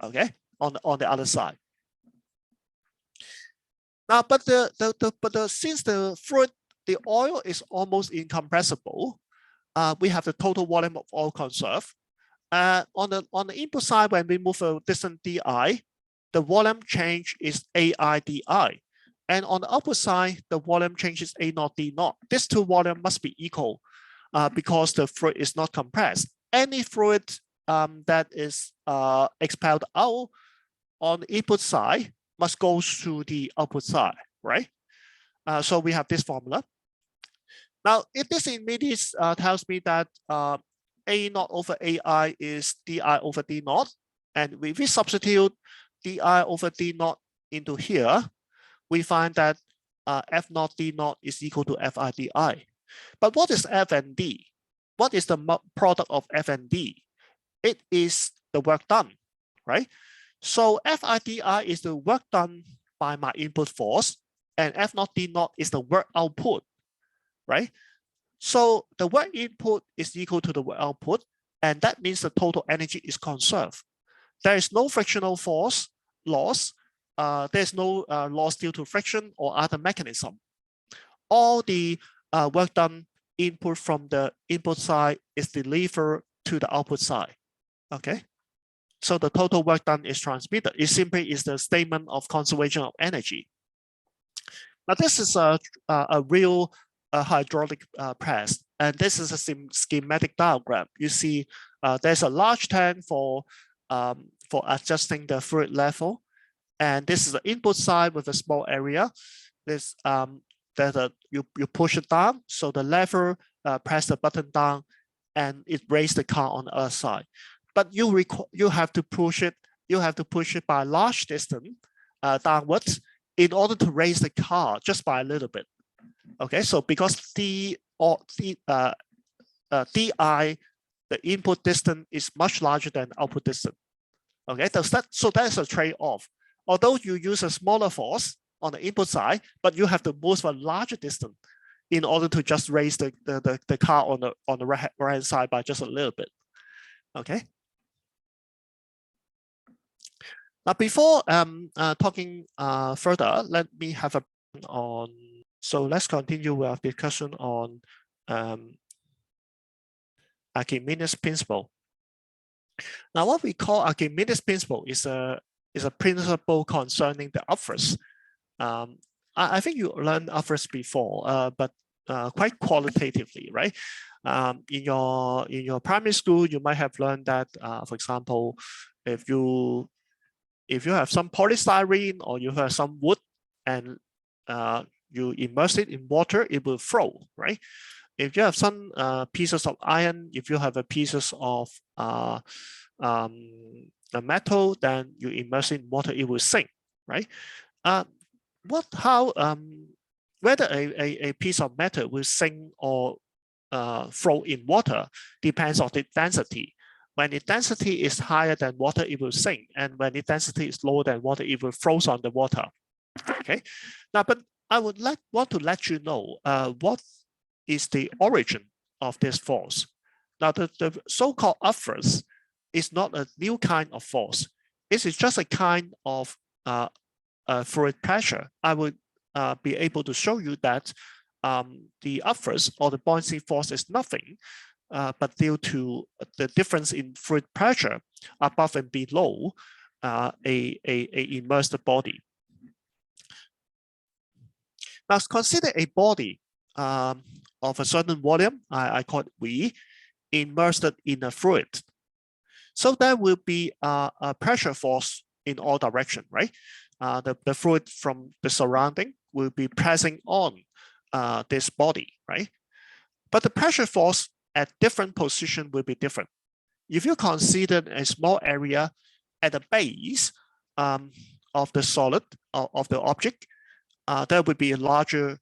Okay, on the other side. Now, but since the fluid, the oil is almost incompressible, we have the total volume of oil conserved. On the input side, when we move a distance Di, the volume change is Ai Di. And on the output side, the volume change is A0 D0. These two volumes must be equal because the fluid is not compressed. Any fluid that is expelled out on the input side must go to the output side, right? So we have this formula. Now, if this immediately tells me that A0 over Ai is Di over D0, and if we substitute Di over D0 into here, we find that F0 D0 is equal to Fi Di. But what is F and D? What is the product of F and D? It is the work done, right? So Fi Di is the work done by my input force, and F0 D0 is the work output, right? So the work input is equal to the work output, and that means the total energy is conserved. There is no frictional force loss. There's no loss due to friction or other mechanism. All the work done input from the input side is delivered to the output side. Okay, so the total work done is transmitted. It simply is the statement of conservation of energy. Now this is a real hydraulic press, and this is a schematic diagram. You see, there's a large tank for adjusting the fluid level. And this is the input side with a small area. This you push it down, so the lever press the button down, and it raises the car on the other side. But you have to push it. You have to push it by a large distance downwards in order to raise the car just by a little bit. Okay, so because Di, the input distance is much larger than output distance. Okay, so that's a trade-off. Although you use a smaller force on the input side, but you have to move a larger distance in order to just raise the car on the right-hand side by just a little bit. Okay. Now, before talking further, let me have a on. So let's continue with our discussion on Archimedes' principle. Now, what we call Archimedes' principle is a principle concerning the upwards. I think you learned upwards before, but quite qualitatively, right? In your primary school, you might have learned that, for example, if you have some polystyrene or you have some wood and you immerse it in water, it will flow, right? If you have some pieces of iron, if you have a pieces of a metal, then you immerse it in water, it will sink, right? Whether a piece of metal will sink or flow in water depends on the density. When the density is higher than water, it will sink, and when the density is lower than water, it will float on the water. Okay. Now, but I would want to let you know what is the origin of this force. Now, the so-called upwards is not a new kind of force. It is just a kind of fluid pressure. I would be able to show you that the upwards or the buoyancy force is nothing but due to the difference in fluid pressure above and below a immersed body. Now, consider a body of a certain volume, I call it V, immersed in a fluid. So there will be a pressure force in all directions, right? The fluid from the surrounding will be pressing on this body, right? But the pressure force at different position will be different. If you consider a small area at the base of the solid of the object, there would be a larger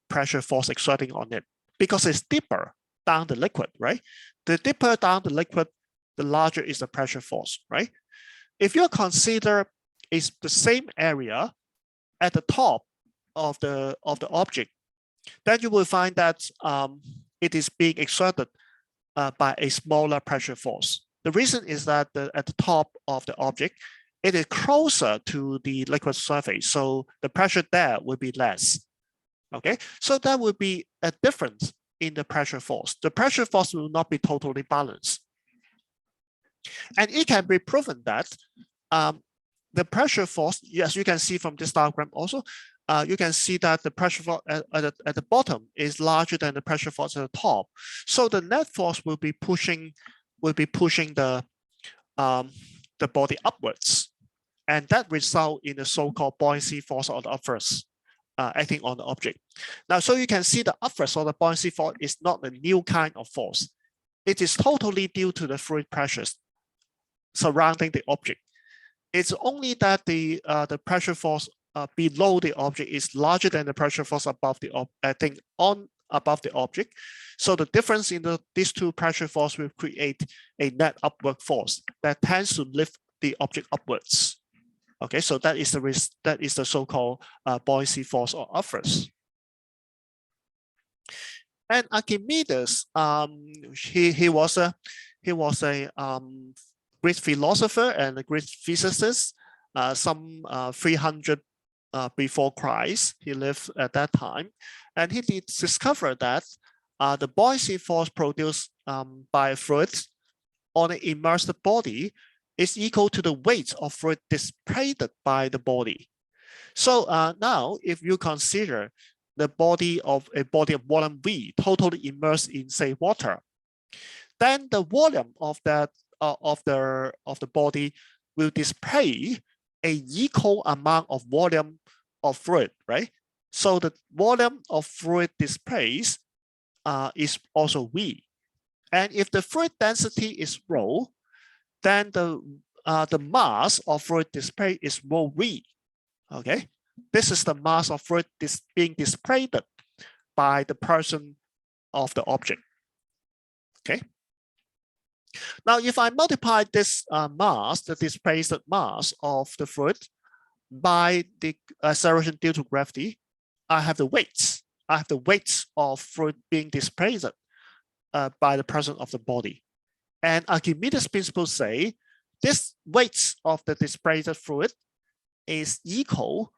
pressure force exerting on it because it's deeper down the liquid, right? The deeper down the liquid, the larger is the pressure force, right? If you consider it's the same area at the top of the object, then you will find that it is being exerted by a smaller pressure force. The reason is that at the top of the object, it is closer to the liquid surface, so the pressure there will be less. Okay, so that will be a difference in the pressure force. The pressure force will not be totally balanced. And it can be proven that the pressure force, yes, you can see from this diagram also, you can see that the pressure force at the bottom is larger than the pressure force at the top. So the net force will be pushing the body upwards, and that result in the so-called buoyancy force or the upwards acting on the object. Now, so you can see the upwards or the buoyancy force is not a new kind of force. It is totally due to the fluid pressures surrounding the object. It's only that the pressure force below the object is larger than the pressure force above the above the object. So the difference in these two pressure force will create a net upward force that tends to lift the object upwards. Okay, so that is the so-called buoyancy force or upwards. And Archimedes, he was a Greek philosopher and a Greek physicist. Some 300 before Christ, he lived at that time, and he did discover that the buoyancy force produced by fluid on an immersed body is equal to the weight of fluid displaced by the body. So now, if you consider the body of volume V totally immersed in, say, water, then the volume of that of the body will display a equal amount of volume of fluid, right? So the volume of fluid displaced is also V. And if the fluid density is rho, then the mass of fluid displaced is rho V. Okay, this is the mass of fluid being displayed by the person of the object. Okay. Now, if I multiply this mass, the displaced mass of the fluid by the acceleration due to gravity, I have the weights. I have the weights of fluid being displaced by the presence of the body. And Archimedes' principle say this weights of the displaced fluid is equal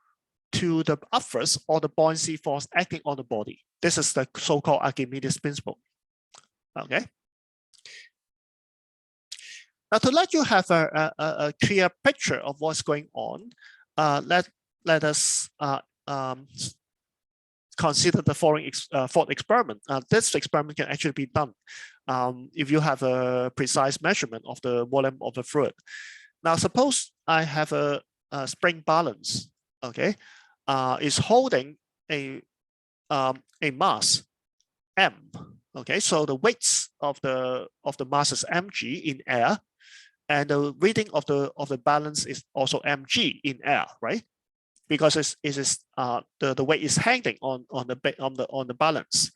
to the upwards or the buoyancy force acting on the body. This is the so-called Archimedes principle. Okay. Now, to let you have a clear picture of what's going on, let us consider the following thought experiment. This experiment can actually be done if you have a precise measurement of the volume of the fluid. Now, suppose I have a spring balance. Okay, is holding a mass m. Okay, so the weights of the mass is mg in air, and the reading of the balance is also mg in air, right? Because the weight is hanging on the balance.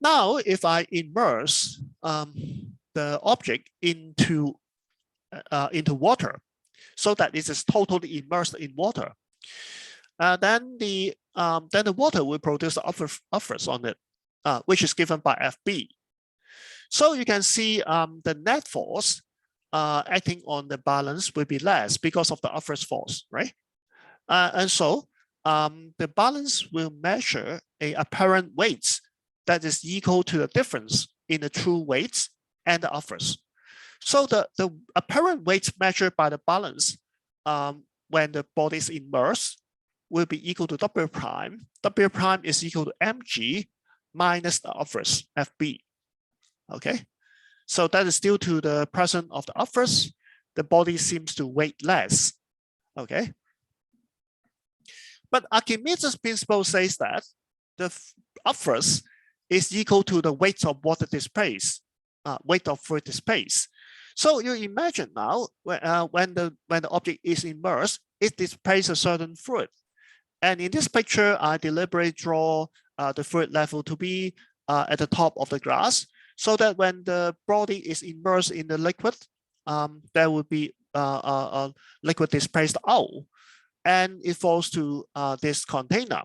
Now, if I immerse the object into water, so that it is totally immersed in water, then the water will produce the upwards on it, which is given by Fb. So you can see the net force acting on the balance will be less because of the upwards force, right? And so the balance will measure a apparent weight that is equal to the difference in the true weights and the upwards. So the apparent weight measured by the balance when the body is immersed will be equal to W prime. W prime is equal to mg minus the upwards, Fb. Okay, so that is due to the presence of the upwards. The body seems to weigh less. Okay, but Archimedes' principle says that the upwards is equal to the weight of water displaced, weight of fluid displaced. So you imagine now when the object is immersed, it displaces a certain fluid. And in this picture, I deliberately draw the fluid level to be at the top of the glass, so that when the body is immersed in the liquid, there will be a liquid displaced out, and it falls to this container.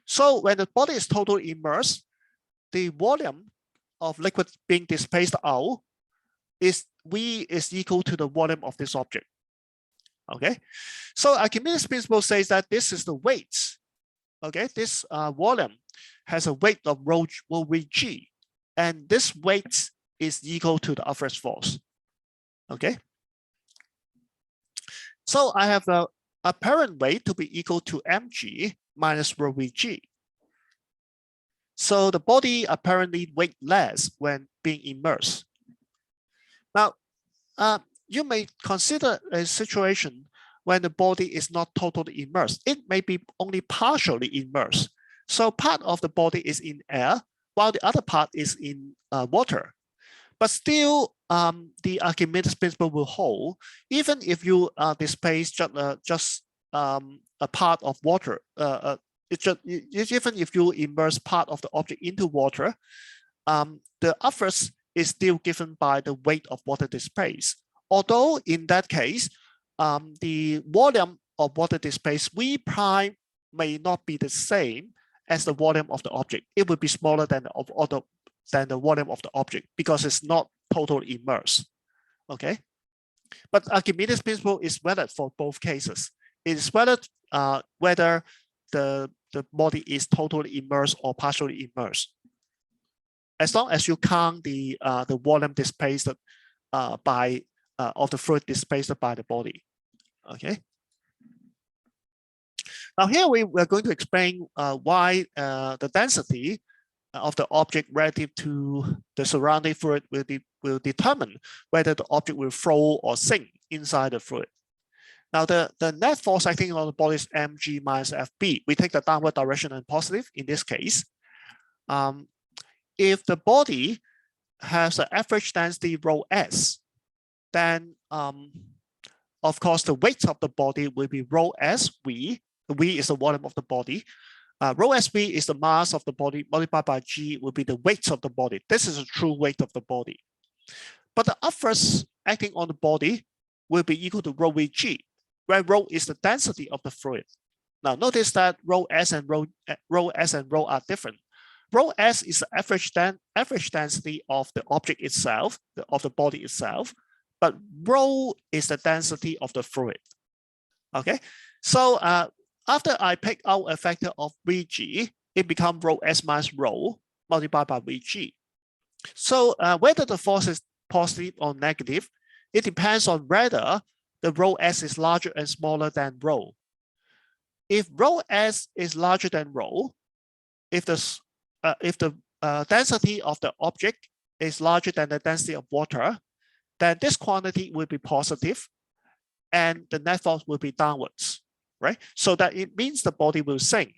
So when the body is totally immersed, the volume of liquid being displaced out is V is equal to the volume of this object. Okay, so Archimedes' principle says that this is the weight. Okay, this volume has a weight of rho Vg, and this weight is equal to the upwards force. Okay, so I have the apparent weight to be equal to mg minus rho Vg. So the body apparently weighs less when being immersed. Now, you may consider a situation when the body is not totally immersed. It may be only partially immersed. So part of the body is in air, while the other part is in water. But still, the Archimedes principle will hold, even if you displace just a part of water. Even if you immerse part of the object into water, the upwards is still given by the weight of water displaced. Although in that case, the volume of water displaced V prime may not be the same as the volume of the object. It would be smaller than the volume of the object because it's not totally immersed. Okay, but Archimedes' principle is valid for both cases. It is valid whether the body is totally immersed or partially immersed, as long as you count the volume displaced of the fluid displaced by the body. Okay. Now here we're going to explain why the density of the object relative to the surrounding fluid will determine whether the object will flow or sink inside the fluid. Now the net force acting on the body is mg minus Fb. We take the downward direction and positive in this case. If the body has an average density rho s, then of course the weight of the body will be rho s v. V is the volume of the body. Rho s v is the mass of the body multiplied by g will be the weight of the body. This is the true weight of the body. But the upwards acting on the body will be equal to rho Vg, where rho is the density of the fluid. Now notice that rho S and rho are different. Rho S is the average density of the object itself, of the body itself, but rho is the density of the fluid. Okay, so after I pick out a factor of Vg, it becomes rho S minus rho multiplied by Vg. So whether the force is positive or negative, it depends on whether the rho S is larger and smaller than rho. If rho S is larger than rho, if the density of the object is larger than the density of water, then this quantity will be positive and the net force will be downwards, right? So that it means the body will sink,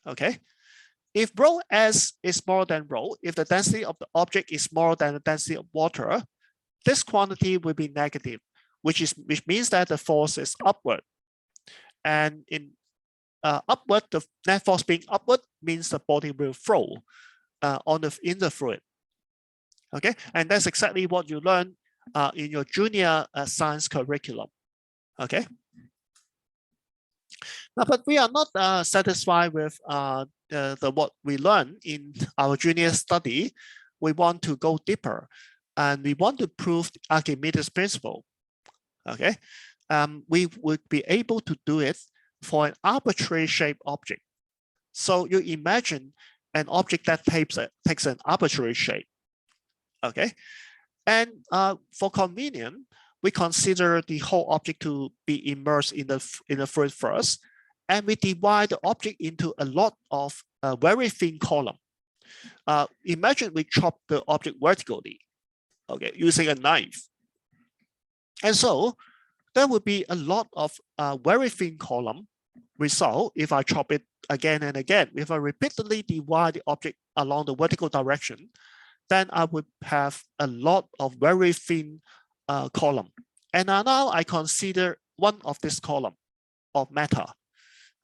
okay? If rho S is smaller than rho, if the density of the object is smaller than the density of water, this quantity will be negative, which means that the force is upward. And in upward, the net force being upward means the body will flow in the fluid. Okay, and that's exactly what you learn in your junior science curriculum. Okay. Now, but we are not satisfied with what we learned in our junior study. We want to go deeper, and we want to prove Archimedes' principle. Okay, we would be able to do it for an arbitrary shaped object. So you imagine an object that takes an arbitrary shape. Okay, and for convenience, we consider the whole object to be immersed in the fluid first, and we divide the object into a lot of very thin columns. Imagine we chop the object vertically, okay, using a knife. And so there will be a lot of very thin column result if I chop it again and again. If I repeatedly divide the object along the vertical direction, then I would have a lot of very thin column. And now I consider one of this column of matter,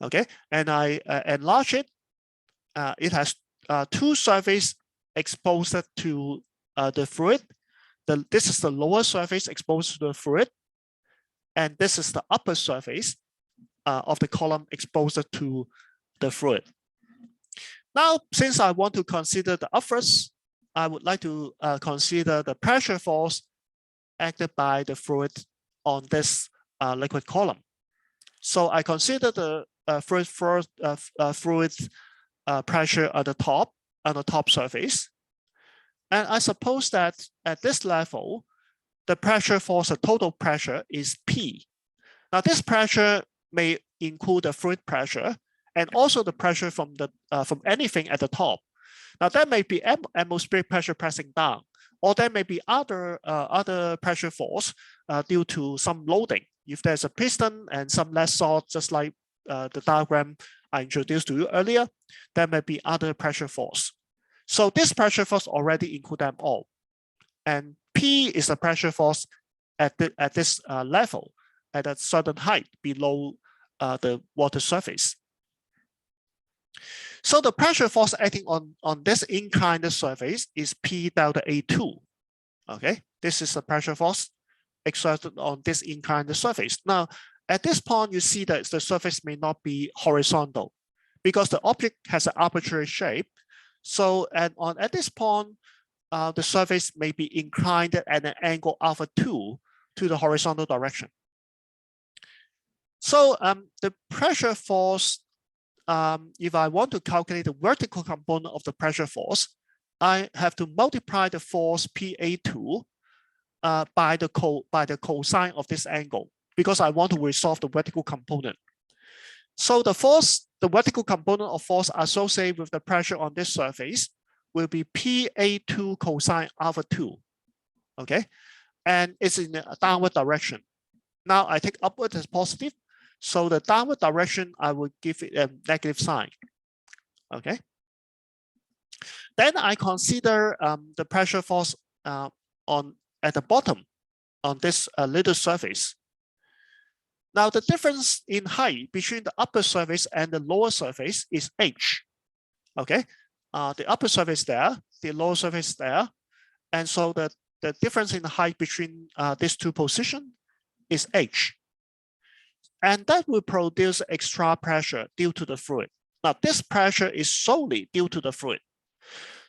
okay? And I enlarge it. It has two surfaces exposed to the fluid. This is the lower surface exposed to the fluid. And this is the upper surface of the column exposed to the fluid. Now, since I want to consider the upwards, I would like to consider the pressure force acted by the fluid on this liquid column. So I consider the fluid pressure at the top surface. And I suppose that at this level, the pressure force, the total pressure is P. Now this pressure may include the fluid pressure and also the pressure from anything at the top. Now there may be atmospheric pressure pressing down, or there may be other pressure force due to some loading. If there's a piston and some less salt, just like the diagram I introduced to you earlier, there may be other pressure force. So this pressure force already include them all. And P is the pressure force at this level, at a certain height below the water surface. So the pressure force acting on this inclined surface is P delta A2. Okay, this is the pressure force exerted on this inclined surface. Now, at this point, you see that the surface may not be horizontal because the object has an arbitrary shape. So at this point, the surface may be inclined at an angle alpha 2 to the horizontal direction. So the pressure force, if I want to calculate the vertical component of the pressure force, I have to multiply the force PA2 by the cosine of this angle, because I want to resolve the vertical component. So the vertical component of force associated with the pressure on this surface will be PA2 cosine alpha 2, okay? And it's in a downward direction. Now I take upward as positive, so the downward direction, I will give it a negative sign, okay? Then I consider the pressure force at the bottom on this little surface. Now the difference in height between the upper surface and the lower surface is h, okay? The upper surface there, the lower surface there, and so the the difference in height between these two positions is h. And that will produce extra pressure due to the fluid. Now, this pressure is solely due to the fluid.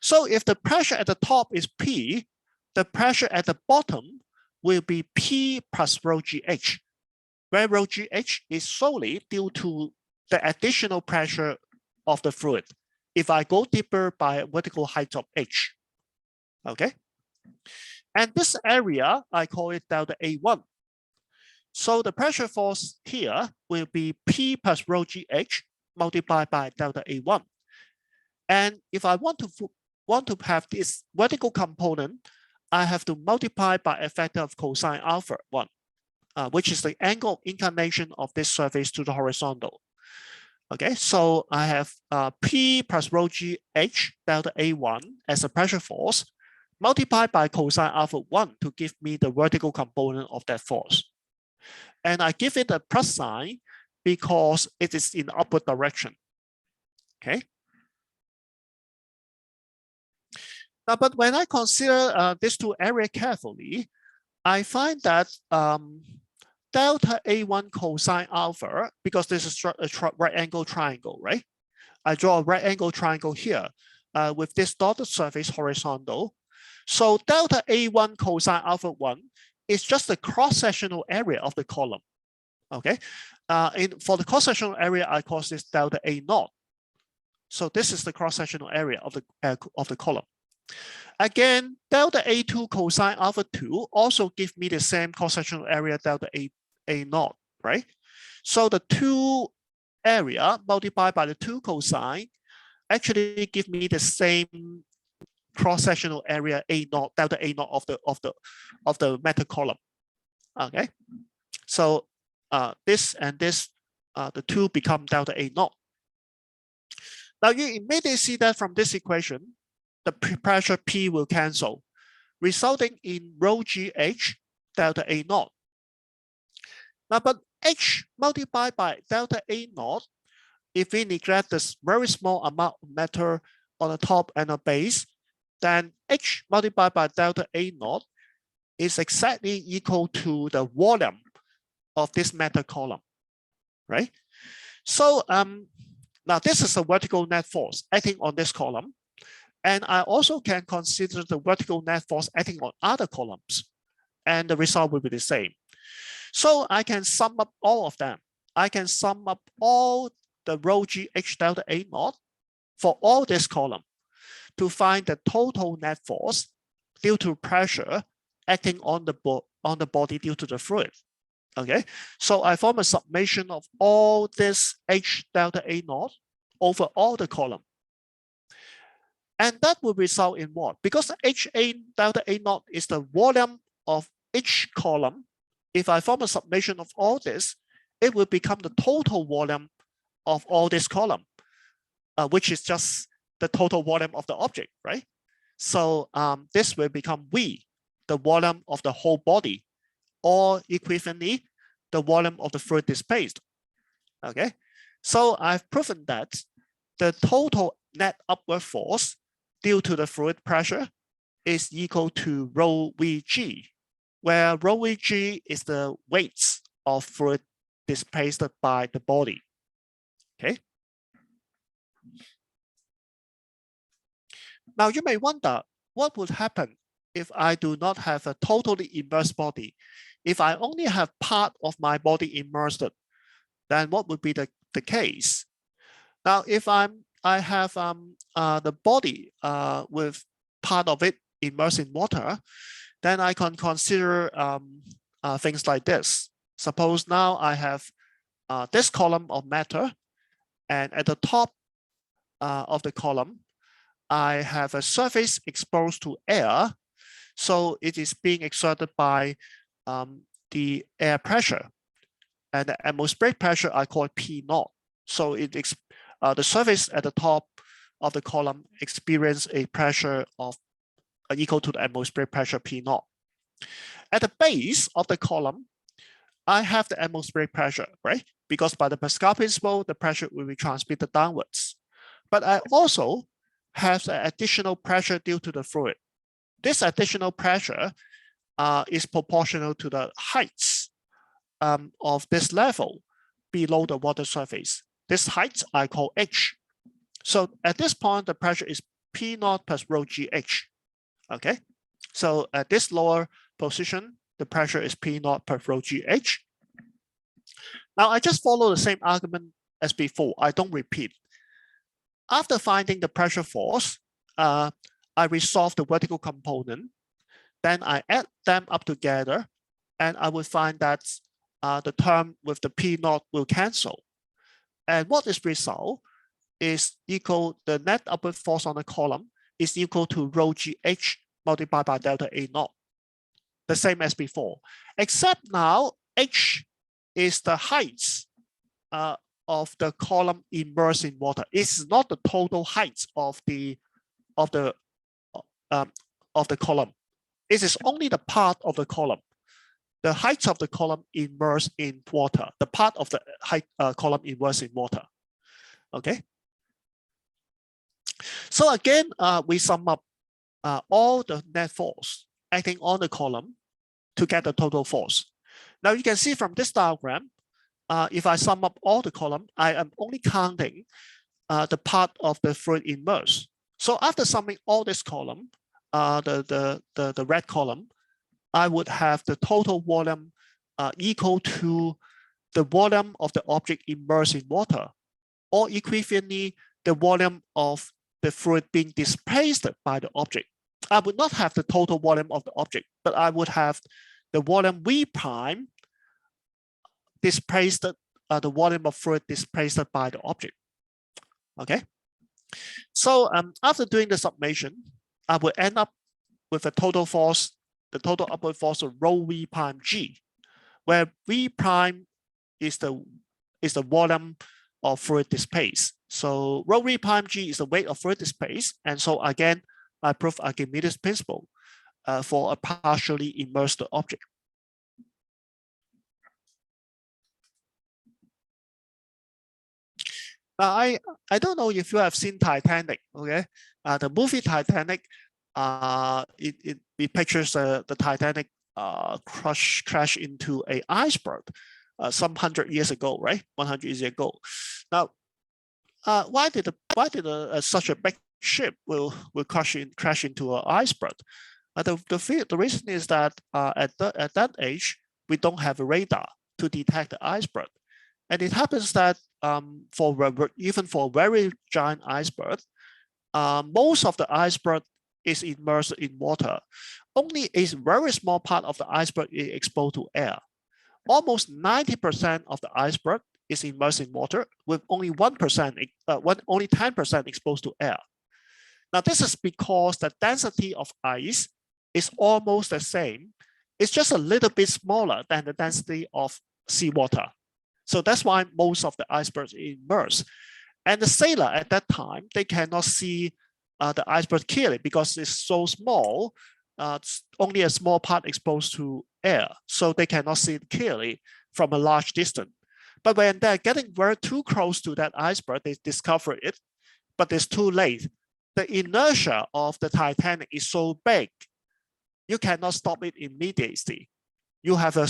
So if the pressure at the top is P, the pressure at the bottom will be P plus rho GH, where rho GH is solely due to the additional pressure of the fluid if I go deeper by a vertical height of h. Okay. And this area, I call it delta A1. So the pressure force here will be P plus rho GH multiplied by delta A1. And if I want to have this vertical component, I have to multiply by a factor of cosine alpha 1, which is the angle of inclination of this surface to the horizontal. Okay, so I have P plus rho GH delta A1 as a pressure force multiplied by cosine alpha 1 to give me the vertical component of that force. And I give it a plus sign because it is in upward direction. Okay. Now, but when I consider these two areas carefully, I find that delta A1 cosine alpha, because this is a right angle triangle, right? I draw a right angle triangle here with this dotted surface horizontal. So delta A1 cosine alpha 1 is just the cross-sectional area of the column. Okay, for the cross-sectional area, I call this delta A0. So this is the cross-sectional area of the column. Again, delta A2 cosine alpha 2 also give me the same cross-sectional area delta A0, right? So the two area multiplied by the two cosine actually give me the same cross-sectional area A0, delta A0 of the meta column. Okay, so this and this, the two become delta A0. Now you immediately see that from this equation, the pressure P will cancel, resulting in rho GH delta A0. Now, but H multiplied by delta A0, if we neglect this very small amount of matter on the top and the base, then H multiplied by delta A0 is exactly equal to the volume of this matter column, right? So now this is a vertical net force acting on this column. And I also can consider the vertical net force acting on other columns, and the result will be the same. So I can sum up all of them. I can sum up all the rho GH delta A0 for all this column to find the total net force due to pressure acting on the body due to the fluid. Okay, so I form a summation of all this H delta A0 over all the column. And that will result in what? Because HA delta A0 is the volume of each column. If I form a summation of all this, it will become the total volume of all this column, which is just the total volume of the object, right? So this will become V, the volume of the whole body, or equivalently, the volume of the fluid displaced. Okay, so I've proven that the total net upward force due to the fluid pressure is equal to rho Vg, where rho Vg is the weight of fluid displaced by the body. Okay. Now you may wonder what would happen if I do not have a totally immersed body. If I only have part of my body immersed, then what would be the case? Now, if I have the body with part of it immersed in water, then I can consider things like this. Suppose now I have this column of matter, and at the top of the column, I have a surface exposed to air. So it is being exerted by the air pressure. And the atmospheric pressure, I call it P0. So the surface at the top of the column experience a pressure of equal to the atmospheric pressure P0. At the base of the column, I have the atmospheric pressure, right? Because by the Pascal principle, the pressure will be transmitted downwards. But I also have the additional pressure due to the fluid. this additional pressure is proportional to the heights of this level below the water surface. This height I call H. So at this point, the pressure is P naught plus rho GH. Okay, so at this lower position, the pressure is P naught per rho GH. Now I just follow the same argument as before. I don't repeat. After finding the pressure force, I resolve the vertical component. Then I add them up together, and I will find that the term with the P naught will cancel. And what is result is equal, the net upward force on the column is equal to rho GH multiplied by delta A naught. The same as before, except now H is the height of the column immersed in water. It's not the total height of the column. It is only the part of the column. The height of the column immersed in water, the part of the height column immersed in water. Okay. So again, we sum up all the net force acting on the column to get the total force. Now you can see from this diagram, if I sum up all the column, I am only counting the part of the fluid immersed. So after summing all this column, the red column, I would have the total volume equal to the volume of the object immersed in water, or equivalently the volume of the fluid being displaced by the object. I would not have the total volume of the object, but I would have the volume V prime displaced, the volume of fluid displaced by the object. Okay. So after doing the summation, I will end up with a total force, the total upward force of rho V prime G, where V prime is the volume of fluid displaced. So rho V prime G is the weight of fluid displaced. And so again, I prove Archimedes' principle for a partially immersed object. Now, I don't know if you have seen Titanic, okay? The movie Titanic, it pictures the Titanic crash into an iceberg some 100 years ago, right? 100 years ago. Now, why did such a big ship will crash into an iceberg? The reason is that at that age, we don't have a radar to detect the iceberg. And it happens that even for a very giant iceberg, most of the iceberg is immersed in water. Only a very small part of the iceberg is exposed to air. Almost 90% of the iceberg is immersed in water, with only 1%, only 10% exposed to air. Now, this is because the density of ice is almost the same. It's just a little bit smaller than the density of seawater. So that's why most of the icebergs are immersed. And the sailor at that time, they cannot see the iceberg clearly because it's so small, only a small part exposed to air. So they cannot see it clearly from a large distance. But when they're getting very too close to that iceberg, they discover it, but it's too late. The inertia of the Titanic is so big, you cannot stop it immediately. You have a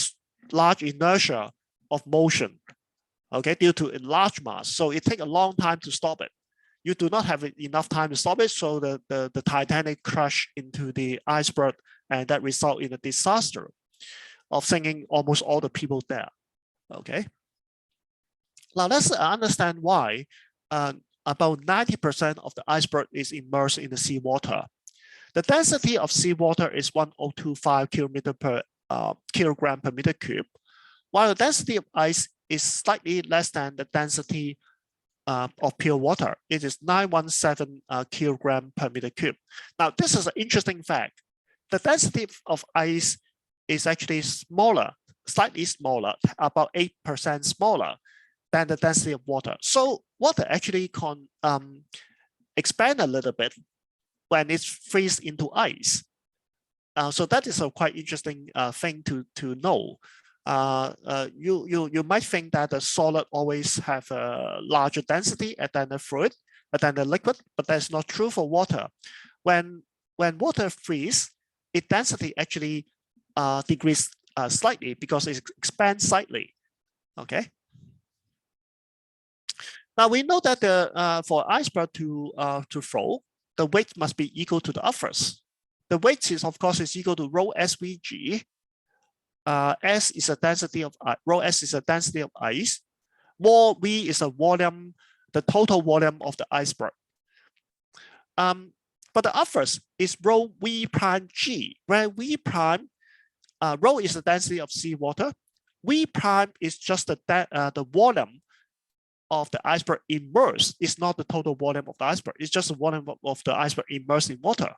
large inertia of motion, okay, due to a large mass. So it takes a long time to stop it. You do not have enough time to stop it. So the Titanic crashed into the iceberg, and that resulted in a disaster of sinking almost all the people there, okay? Now let's understand why about 90% of the iceberg is immersed in the seawater. The density of seawater is 1025 kilogram per meter cube, while the density of ice is slightly less than the density of pure water. It is 917 kilogram per meter cube. Now, this is an interesting fact. The density of ice is actually smaller, slightly smaller, about 8% smaller than the density of water. So water actually can expand a little bit when it's freezes into ice. So that is a quite interesting thing to know. You might think that the solid always have a larger density than the liquid, but that's not true for water. When water freezes, its density actually decrease slightly because it expands slightly. Okay. Now we know that for iceberg to flow, the weight must be equal to the upwards. The weight is of course is equal to rho SVG. S is the density of rho S is the density of ice. More V is the volume, the total volume of the iceberg. But the upwards is rho V prime G, where V prime, rho is the density of seawater. V prime is just the volume of the iceberg immersed. It's not the total volume of the iceberg. It's just the volume of the iceberg immersed in water.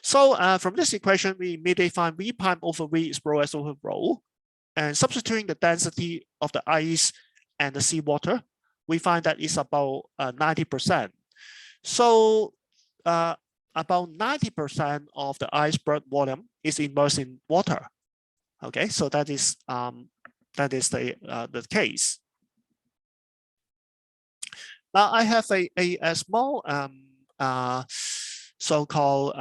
So from this equation, we immediately find V prime over V is rho S over rho. And substituting the density of the ice and the seawater, we find that it's about 90%. So about 90% of the iceberg volume is immersed in water. Okay, so that is the case. Now I have a small so-called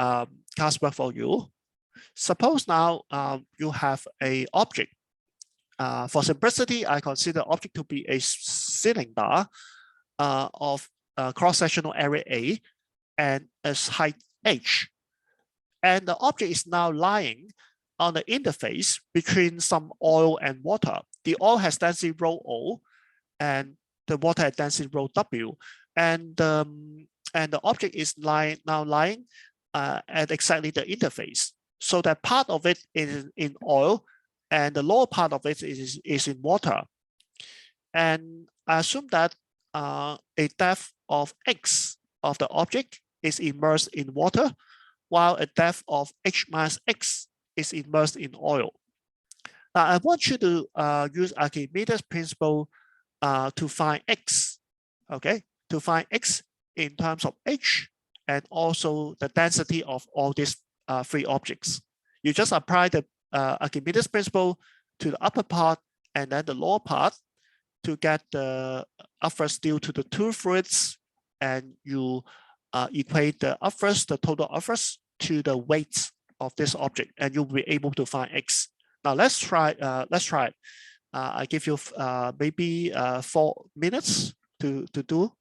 classwork for you. Suppose now you have a object. For simplicity, I consider object to be a cylinder of cross-sectional area A and its height h. And the object is now lying on the interface between some oil and water. The oil has density rho O, and the water has density rho W. And the object is now lying at exactly the interface. So that part of it is in oil, and the lower part of it is in water. And I assume that a depth of x of the object is immersed in water, while a depth of h minus x is immersed in oil. Now I want you to use Archimedes' principle to find x, okay? To find x in terms of h and also the density of all these three objects. You just apply the Archimedes' principle to the upper part and then the lower part to get the upwards due to the two fluids, and you equate the upwards, the total upwards, to the weight of this object, and you'll be able to find x. Now let's try. It. I give you maybe 4 minutes to do.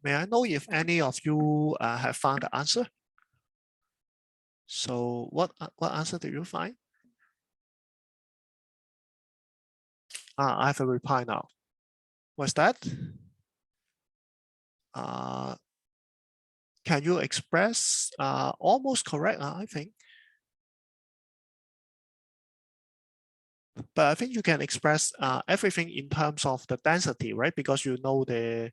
May I know if any of you have found the answer? So what answer did you find? I have a reply now. What's that? Can you express almost correct, I think. But I think you can express everything in terms of the density, right? Because you know the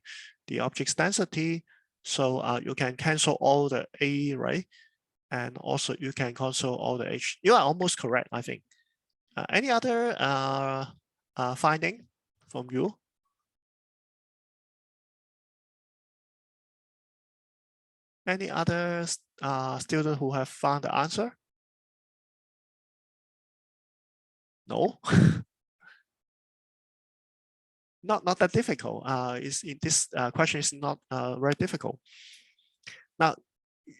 object's density. So you can cancel all the A, right? And also you can cancel all the H. You are almost correct, I think. Any other finding from you? Any other student who have found the answer? No. Not that difficult. This question is not very difficult. Now,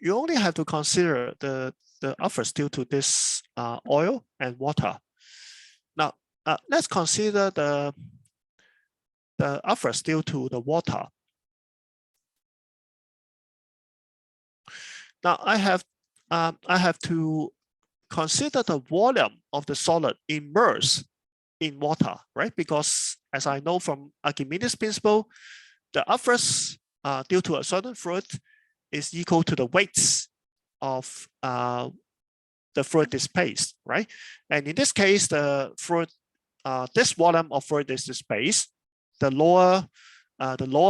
you only have to consider the efforts due to this oil and water. Now, let's consider the efforts due to the water. Now, I have to consider the volume of the solid immersed in water, right? Because as I know from Archimedes' principle, the efforts due to a certain fluid is equal to the weights of the fluid displaced, right? And in this case, the fluid, this volume of fluid is displaced. The lower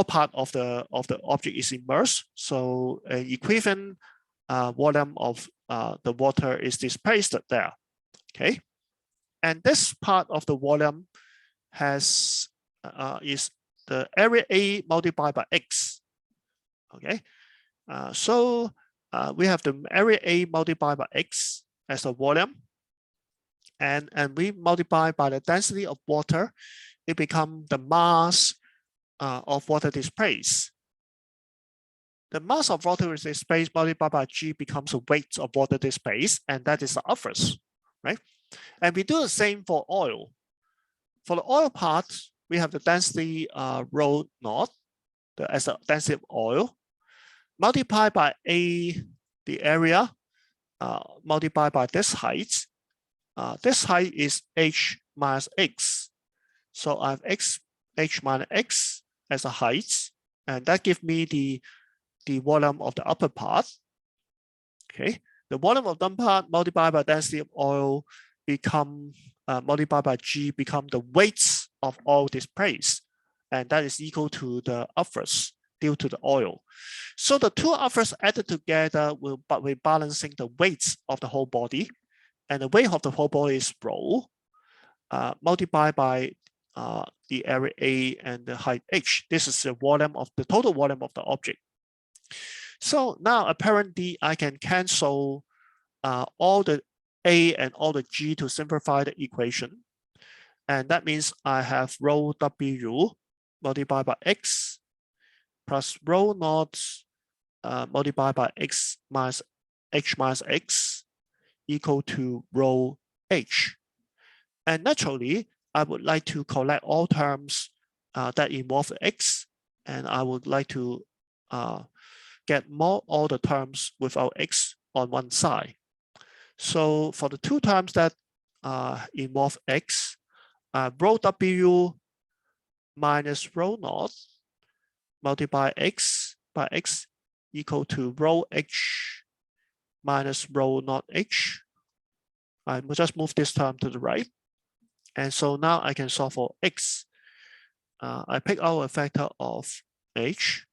part of the object is immersed, so an equivalent volume of the water is displaced there. Okay, and this part of the volume has is the area A multiplied by X. Okay, so we have the area A multiplied by X as a volume, and we multiply by the density of water. It becomes the mass of water displaced. The mass of water displaced multiplied by G becomes the weight of water displaced, and that is the efforts, right? And we do the same for oil. For the oil part, we have the density rho naught as the density of oil, multiplied by A, the area, multiplied by this height. This height is H minus X. So I have H minus X as a height, and that gives me the volume of the upper part. Okay, the volume of the upper part multiplied by density of oil become multiplied by G become the weights of oil displaced, and that is equal to the efforts due to the oil. So the two efforts added together will be balancing the weights of the whole body, and the weight of the whole body is rho multiplied by the area A and the height H. This is the volume of the total volume of the object. So now apparently I can cancel all the A and all the G to simplify the equation. And that means I have rho W multiplied by X plus rho naught multiplied by X minus H minus X equal to rho H. And naturally, I would like to collect all terms that involve X, and I would like to get all the terms without X on one side. So for the two terms that involve X, rho W minus rho naught multiply X by X equal to rho H minus rho naught H. I will just move this term to the right. And so now I can solve for X. I pick out a factor of H.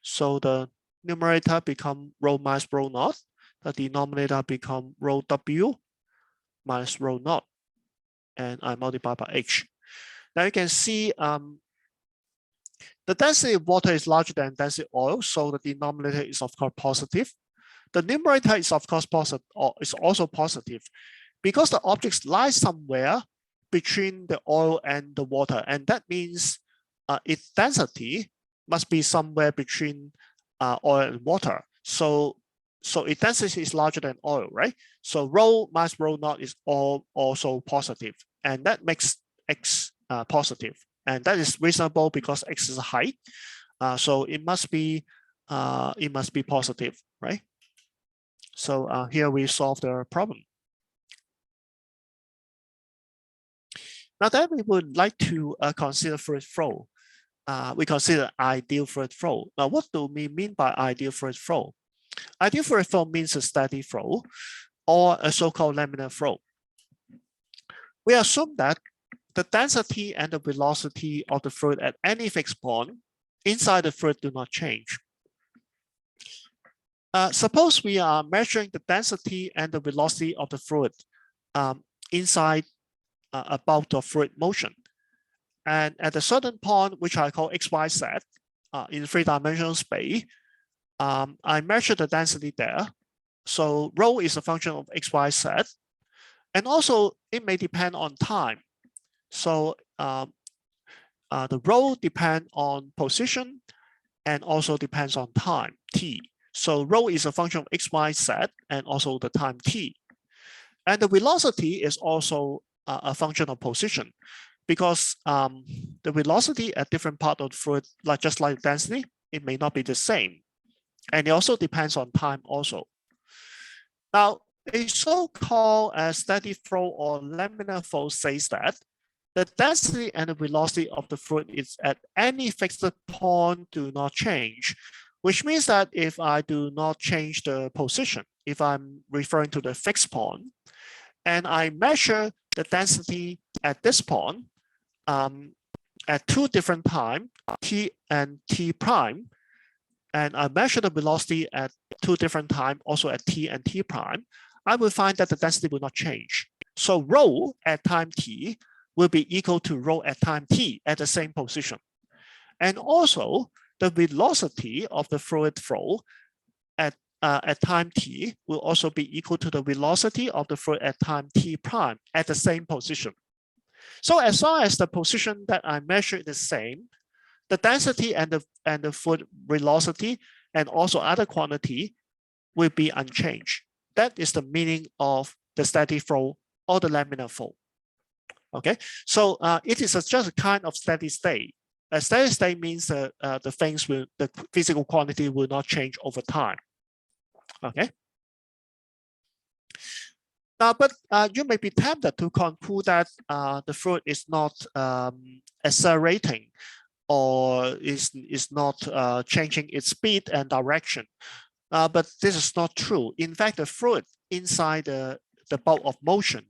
So the numerator become rho minus rho naught. The denominator become rho W minus rho naught. And I multiply by H. Now you can see the density of water is larger than density of oil. So the denominator is of course positive. The numerator is of course positive, or is also positive, because the objects lie somewhere between the oil and the water, and that means its density must be somewhere between oil and water. So its density is larger than oil, right? So rho minus rho naught is also positive, and that makes X positive, and that is reasonable because X is a height. So it must be positive, right? So here we solve the problem. Now then we would like to consider fluid flow. We consider ideal fluid flow. Now, what do we mean by ideal fluid flow? Ideal fluid flow means a steady flow or a so-called laminar flow. We assume that the density and the velocity of the fluid at any fixed point inside the fluid do not change. Suppose we are measuring the density and the velocity of the fluid inside a bout of fluid motion. And at a certain point, which I call XYZ, in three-dimensional space, I measure the density there. So rho is a function of XYZ. And also, it may depend on time. So the rho depends on position and also depends on time, t. So rho is a function of XYZ and also the time t. And the velocity is also a function of position, because the velocity at different part of the fluid, just like density, it may not be the same. And it also depends on time also. Now, a so-called steady flow or laminar flow says that the density and the velocity of the fluid is at any fixed point do not change, which means that if I do not change the position, if I'm referring to the fixed point, and I measure the density at this point at two different times, t and t prime, and I measure the velocity at two different times, also at t and t prime, I will find that the density will not change. So rho at time t will be equal to rho at time t at the same position. And also, the velocity of the fluid flow at time t will also be equal to the velocity of the fluid at time t prime at the same position. So as long as the position that I measure is the same, the density and the fluid velocity and also other quantity will be unchanged. That is the meaning of the steady flow or the laminar flow. Okay, so it is just a kind of steady state. A steady state means the physical quantity will not change over time. Okay. Now, but you may be tempted to conclude that the fluid is not accelerating or is not changing its speed and direction. But this is not true. In fact, the fluid inside the bulk of motion,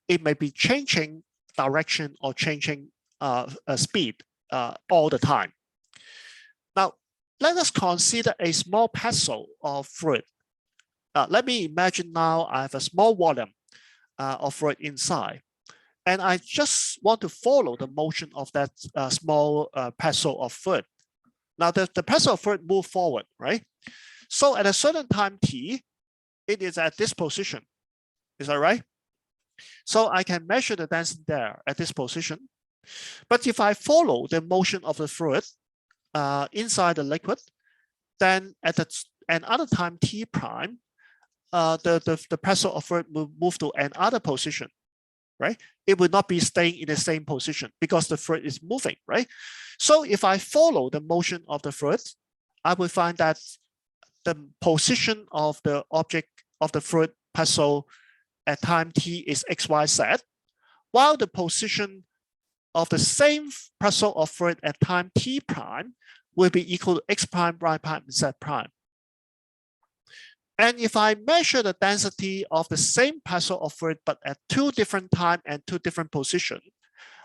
it may be changing direction or changing speed all the time. Now, let us consider a small parcel of fluid. Let me imagine now I have a small volume of fluid inside, and I just want to follow the motion of that small parcel of fluid. Now, the parcel of fluid move forward, right? So at a certain time t, it is at this position. Is that right? So I can measure the density there at this position. But if I follow the motion of the fluid inside the liquid, then at another time t prime, the parcel of fluid will move to another position, right? It will not be staying in the same position because the fluid is moving, right? So if I follow the motion of the fluid, I will find that the position of the object of the fluid parcel at time t is XYZ, while the position of the same parcel of fluid at time t prime will be equal to X prime, Y prime, and Z prime. And if I measure the density of the same parcel of fluid, but at two different times and two different positions,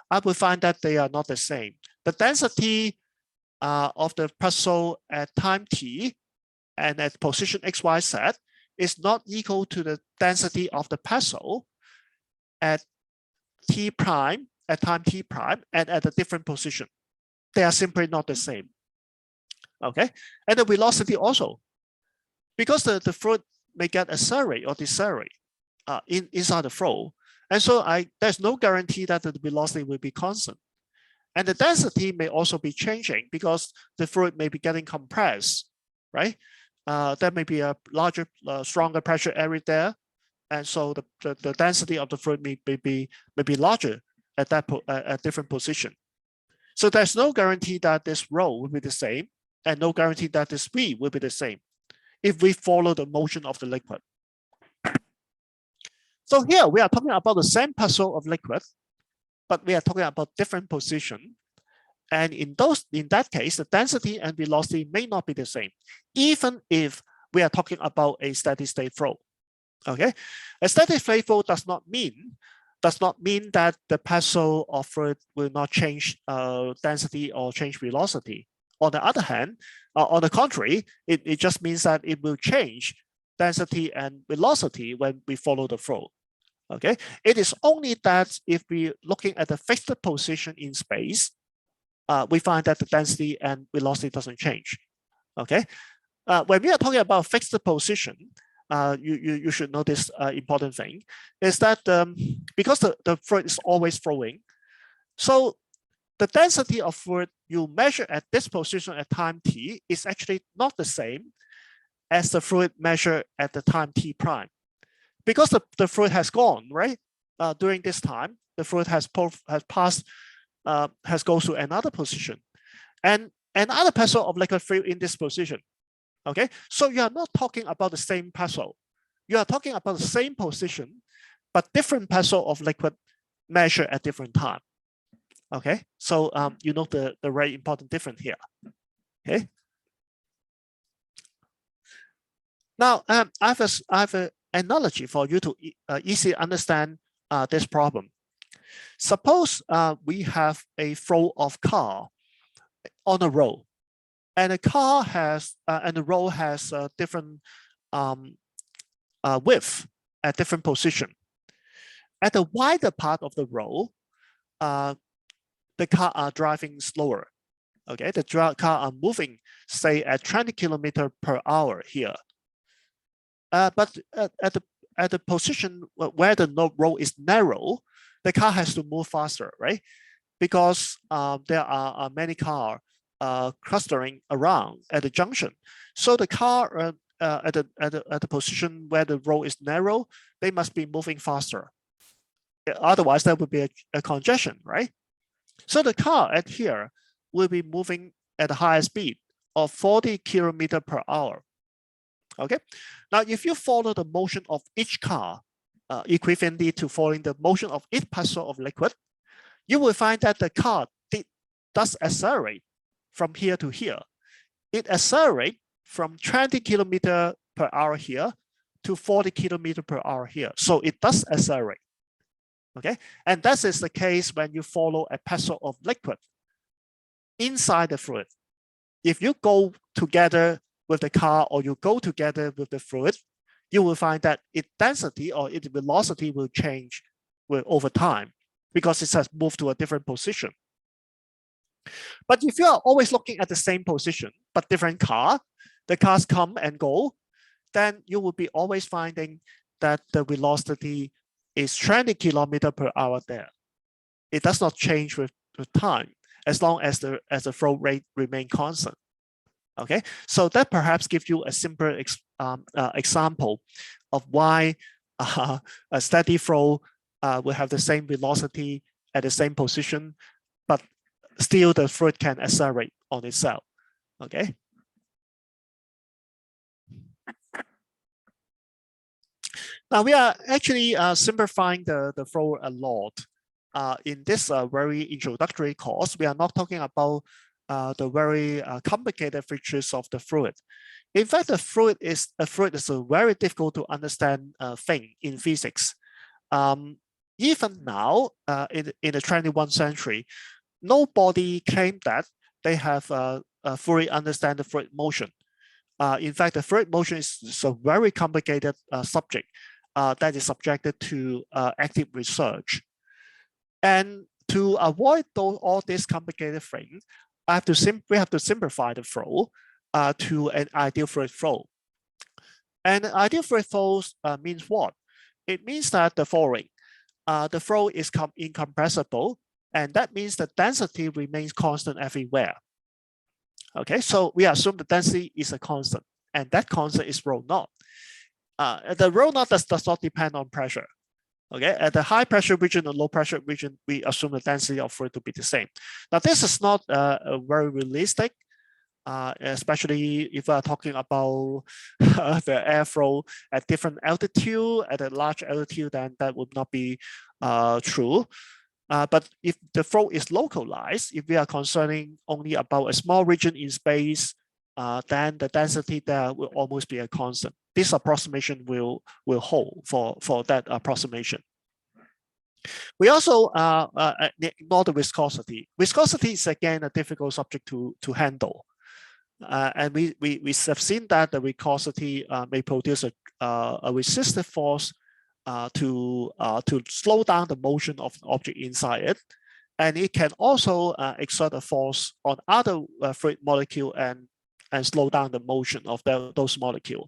I will find that they are not the same. The density of the parcel at time t and at position XYZ is not equal to the density of the parcel at t prime, at time t prime, and at a different position. They are simply not the same. Okay, and the velocity also, because the fluid may get accelerate or decelerate inside the flow, and so there's no guarantee that the velocity will be constant. And the density may also be changing because the fluid may be getting compressed, right? There may be a larger, stronger pressure area there, and so the density of the fluid may be larger at different position. So there's no guarantee that this rho will be the same, and no guarantee that the speed will be the same if we follow the motion of the liquid. So here we are talking about the same parcel of liquid, but we are talking about different position. And in that case, the density and velocity may not be the same, even if we are talking about a steady state flow. Okay, a steady state flow does not mean that the parcel of fluid will not change density or change velocity. On the other hand, on the contrary, it just means that it will change density and velocity when we follow the flow. Okay, it is only that if we're looking at the fixed position in space, we find that the density and velocity doesn't change. Okay, when we are talking about fixed position, you should know this important thing is that because the fluid is always flowing, so the density of fluid you measure at this position at time t is actually not the same as the fluid measured at the time t prime, because the fluid has gone, right? During this time, the fluid has passed, has gone to another position, and another parcel of liquid fluid in this position. Okay, so you are not talking about the same parcel. You are talking about the same position, but different parcel of liquid measured at different time. Okay, so you know the very important difference here. Okay. Now I have an analogy for you to easily understand this problem. Suppose we have a flow of car on a road, and the car has and the road has a different width at different position. At the wider part of the road, the car are driving slower. Okay, the car are moving, say, at 20 km/h here. But at the position where the road is narrow, the car has to move faster, right? Because there are many cars clustering around at the junction. So the car at the position where the road is narrow, they must be moving faster. Otherwise, there would be a congestion, right? So the car at here will be moving at a higher speed of 40 km/h. Okay. Now, if you follow the motion of each car equivalently to following the motion of each parcel of liquid, you will find that the car does accelerate from here to here. It accelerates from 20 km/h here to 40 km/h here. So it does accelerate. Okay, and that is the case when you follow a parcel of liquid inside the fluid. If you go together with the car or you go together with the fluid, you will find that its density or its velocity will change over time because it has moved to a different position. But if you are always looking at the same position but different car, the cars come and go, then you will be always finding that the velocity is 20 km/h there. It does not change with time as long as the flow rate remain constant. Okay, so that perhaps gives you a simple example of why a steady flow will have the same velocity at the same position, but still the fluid can accelerate on itself. Okay. Now we are actually simplifying the flow a lot. In this very introductory course, we are not talking about the very complicated features of the fluid. In fact, a fluid is a very difficult to understand thing in physics. Even now, in the 21st century, nobody claimed that they have fully understand the fluid motion. In fact, the fluid motion is a very complicated subject that is subjected to active research. And to avoid all these complicated things, we have to simplify the flow to an ideal fluid flow. And ideal fluid flow means what? It means that the following. The flow is incompressible, and that means the density remains constant everywhere. Okay, so we assume the density is a constant, and that constant is rho naught. The rho naught does not depend on pressure. Okay, at the high pressure region or low pressure region, we assume the density of fluid to be the same. Now, this is not very realistic especially if we are talking about the airflow at different altitude, at a large altitude, then that would not be true. But if the flow is localized, if we are concerning only about a small region in space, then the density there will almost be a constant. This approximation will hold for that approximation. We also ignore the viscosity. Viscosity is again a difficult subject to handle. And we have seen that the viscosity may produce a resistive force to slow down the motion of the object inside it. And it can also exert a force on other fluid molecule and slow down the motion of those molecules.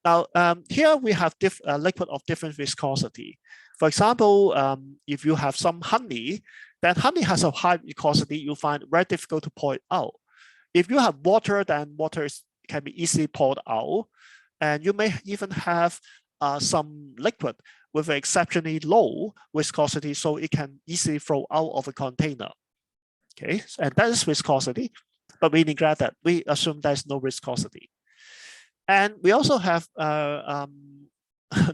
Now, here we have liquid of different viscosity. For example, if you have some honey, then honey has a high viscosity, you find it very difficult to pour it out. If you have water, then water can be easily poured out. And you may even have some liquid with an exceptionally low viscosity, so it can easily flow out of a container. Okay, and that is viscosity, but we neglect that. We assume there's no viscosity. And we also have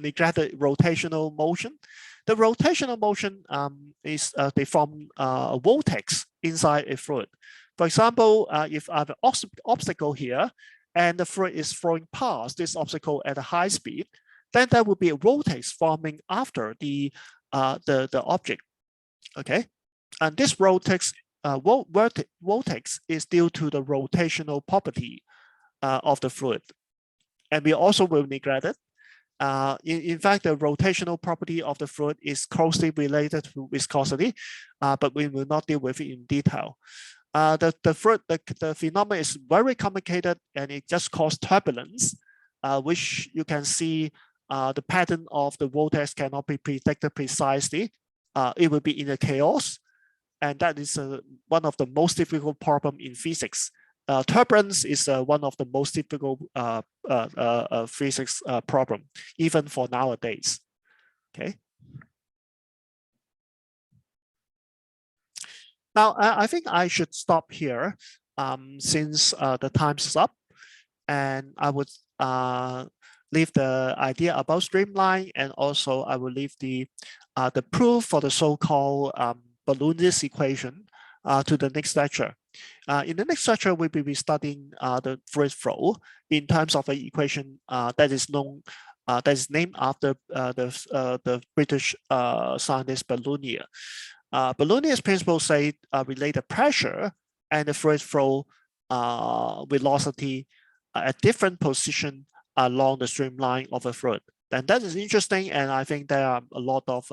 neglected rotational motion. The rotational motion is they form a vortex inside a fluid. For example, if I have an obstacle here and the fluid is flowing past this obstacle at a high speed, then there will be a vortex forming after the object. Okay, and this vortex is due to the rotational property of the fluid, and we also will neglect it. In fact, the rotational property of the fluid is closely related to viscosity, but we will not deal with it in detail. The phenomenon is very complicated, and it just causes turbulence, which you can see the pattern of the vortex cannot be predicted precisely. It will be in a chaos, and that is one of the most difficult problems in physics. Turbulence is one of the most difficult physics problem, even for nowadays. Okay. Now, I think I should stop here since the time's is up, and I would leave the idea about streamline, and also I will leave the proof for the so-called balloonist equation to the next lecture. In the next lecture, we will be studying the fluid flow in terms of an equation that is known that is named after the British scientist Balloonier. Balloonier's principles say relate the pressure and the fluid flow velocity at different position along the streamline of a fluid. And that is interesting, and I think there are a lot of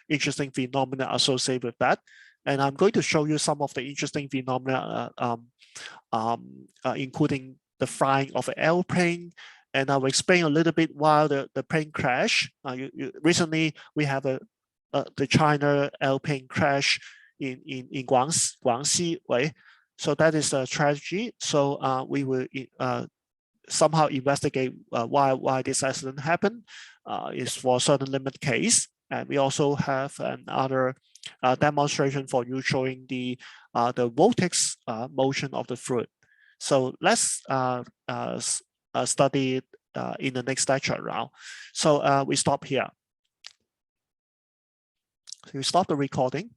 interesting phenomena associated with that. And I'm going to show you some of the interesting phenomena, including the flying of an airplane. And I will explain a little bit why the plane crash. Recently, we have the China airplane crash in Guangxi, right? So that is a tragedy. So we will somehow investigate why this accident happened. Is for a certain limit case. And we also have another demonstration for you showing the vortex motion of the fluid. So let's study it in the next lecture round. So we stop here. So we stop the recording.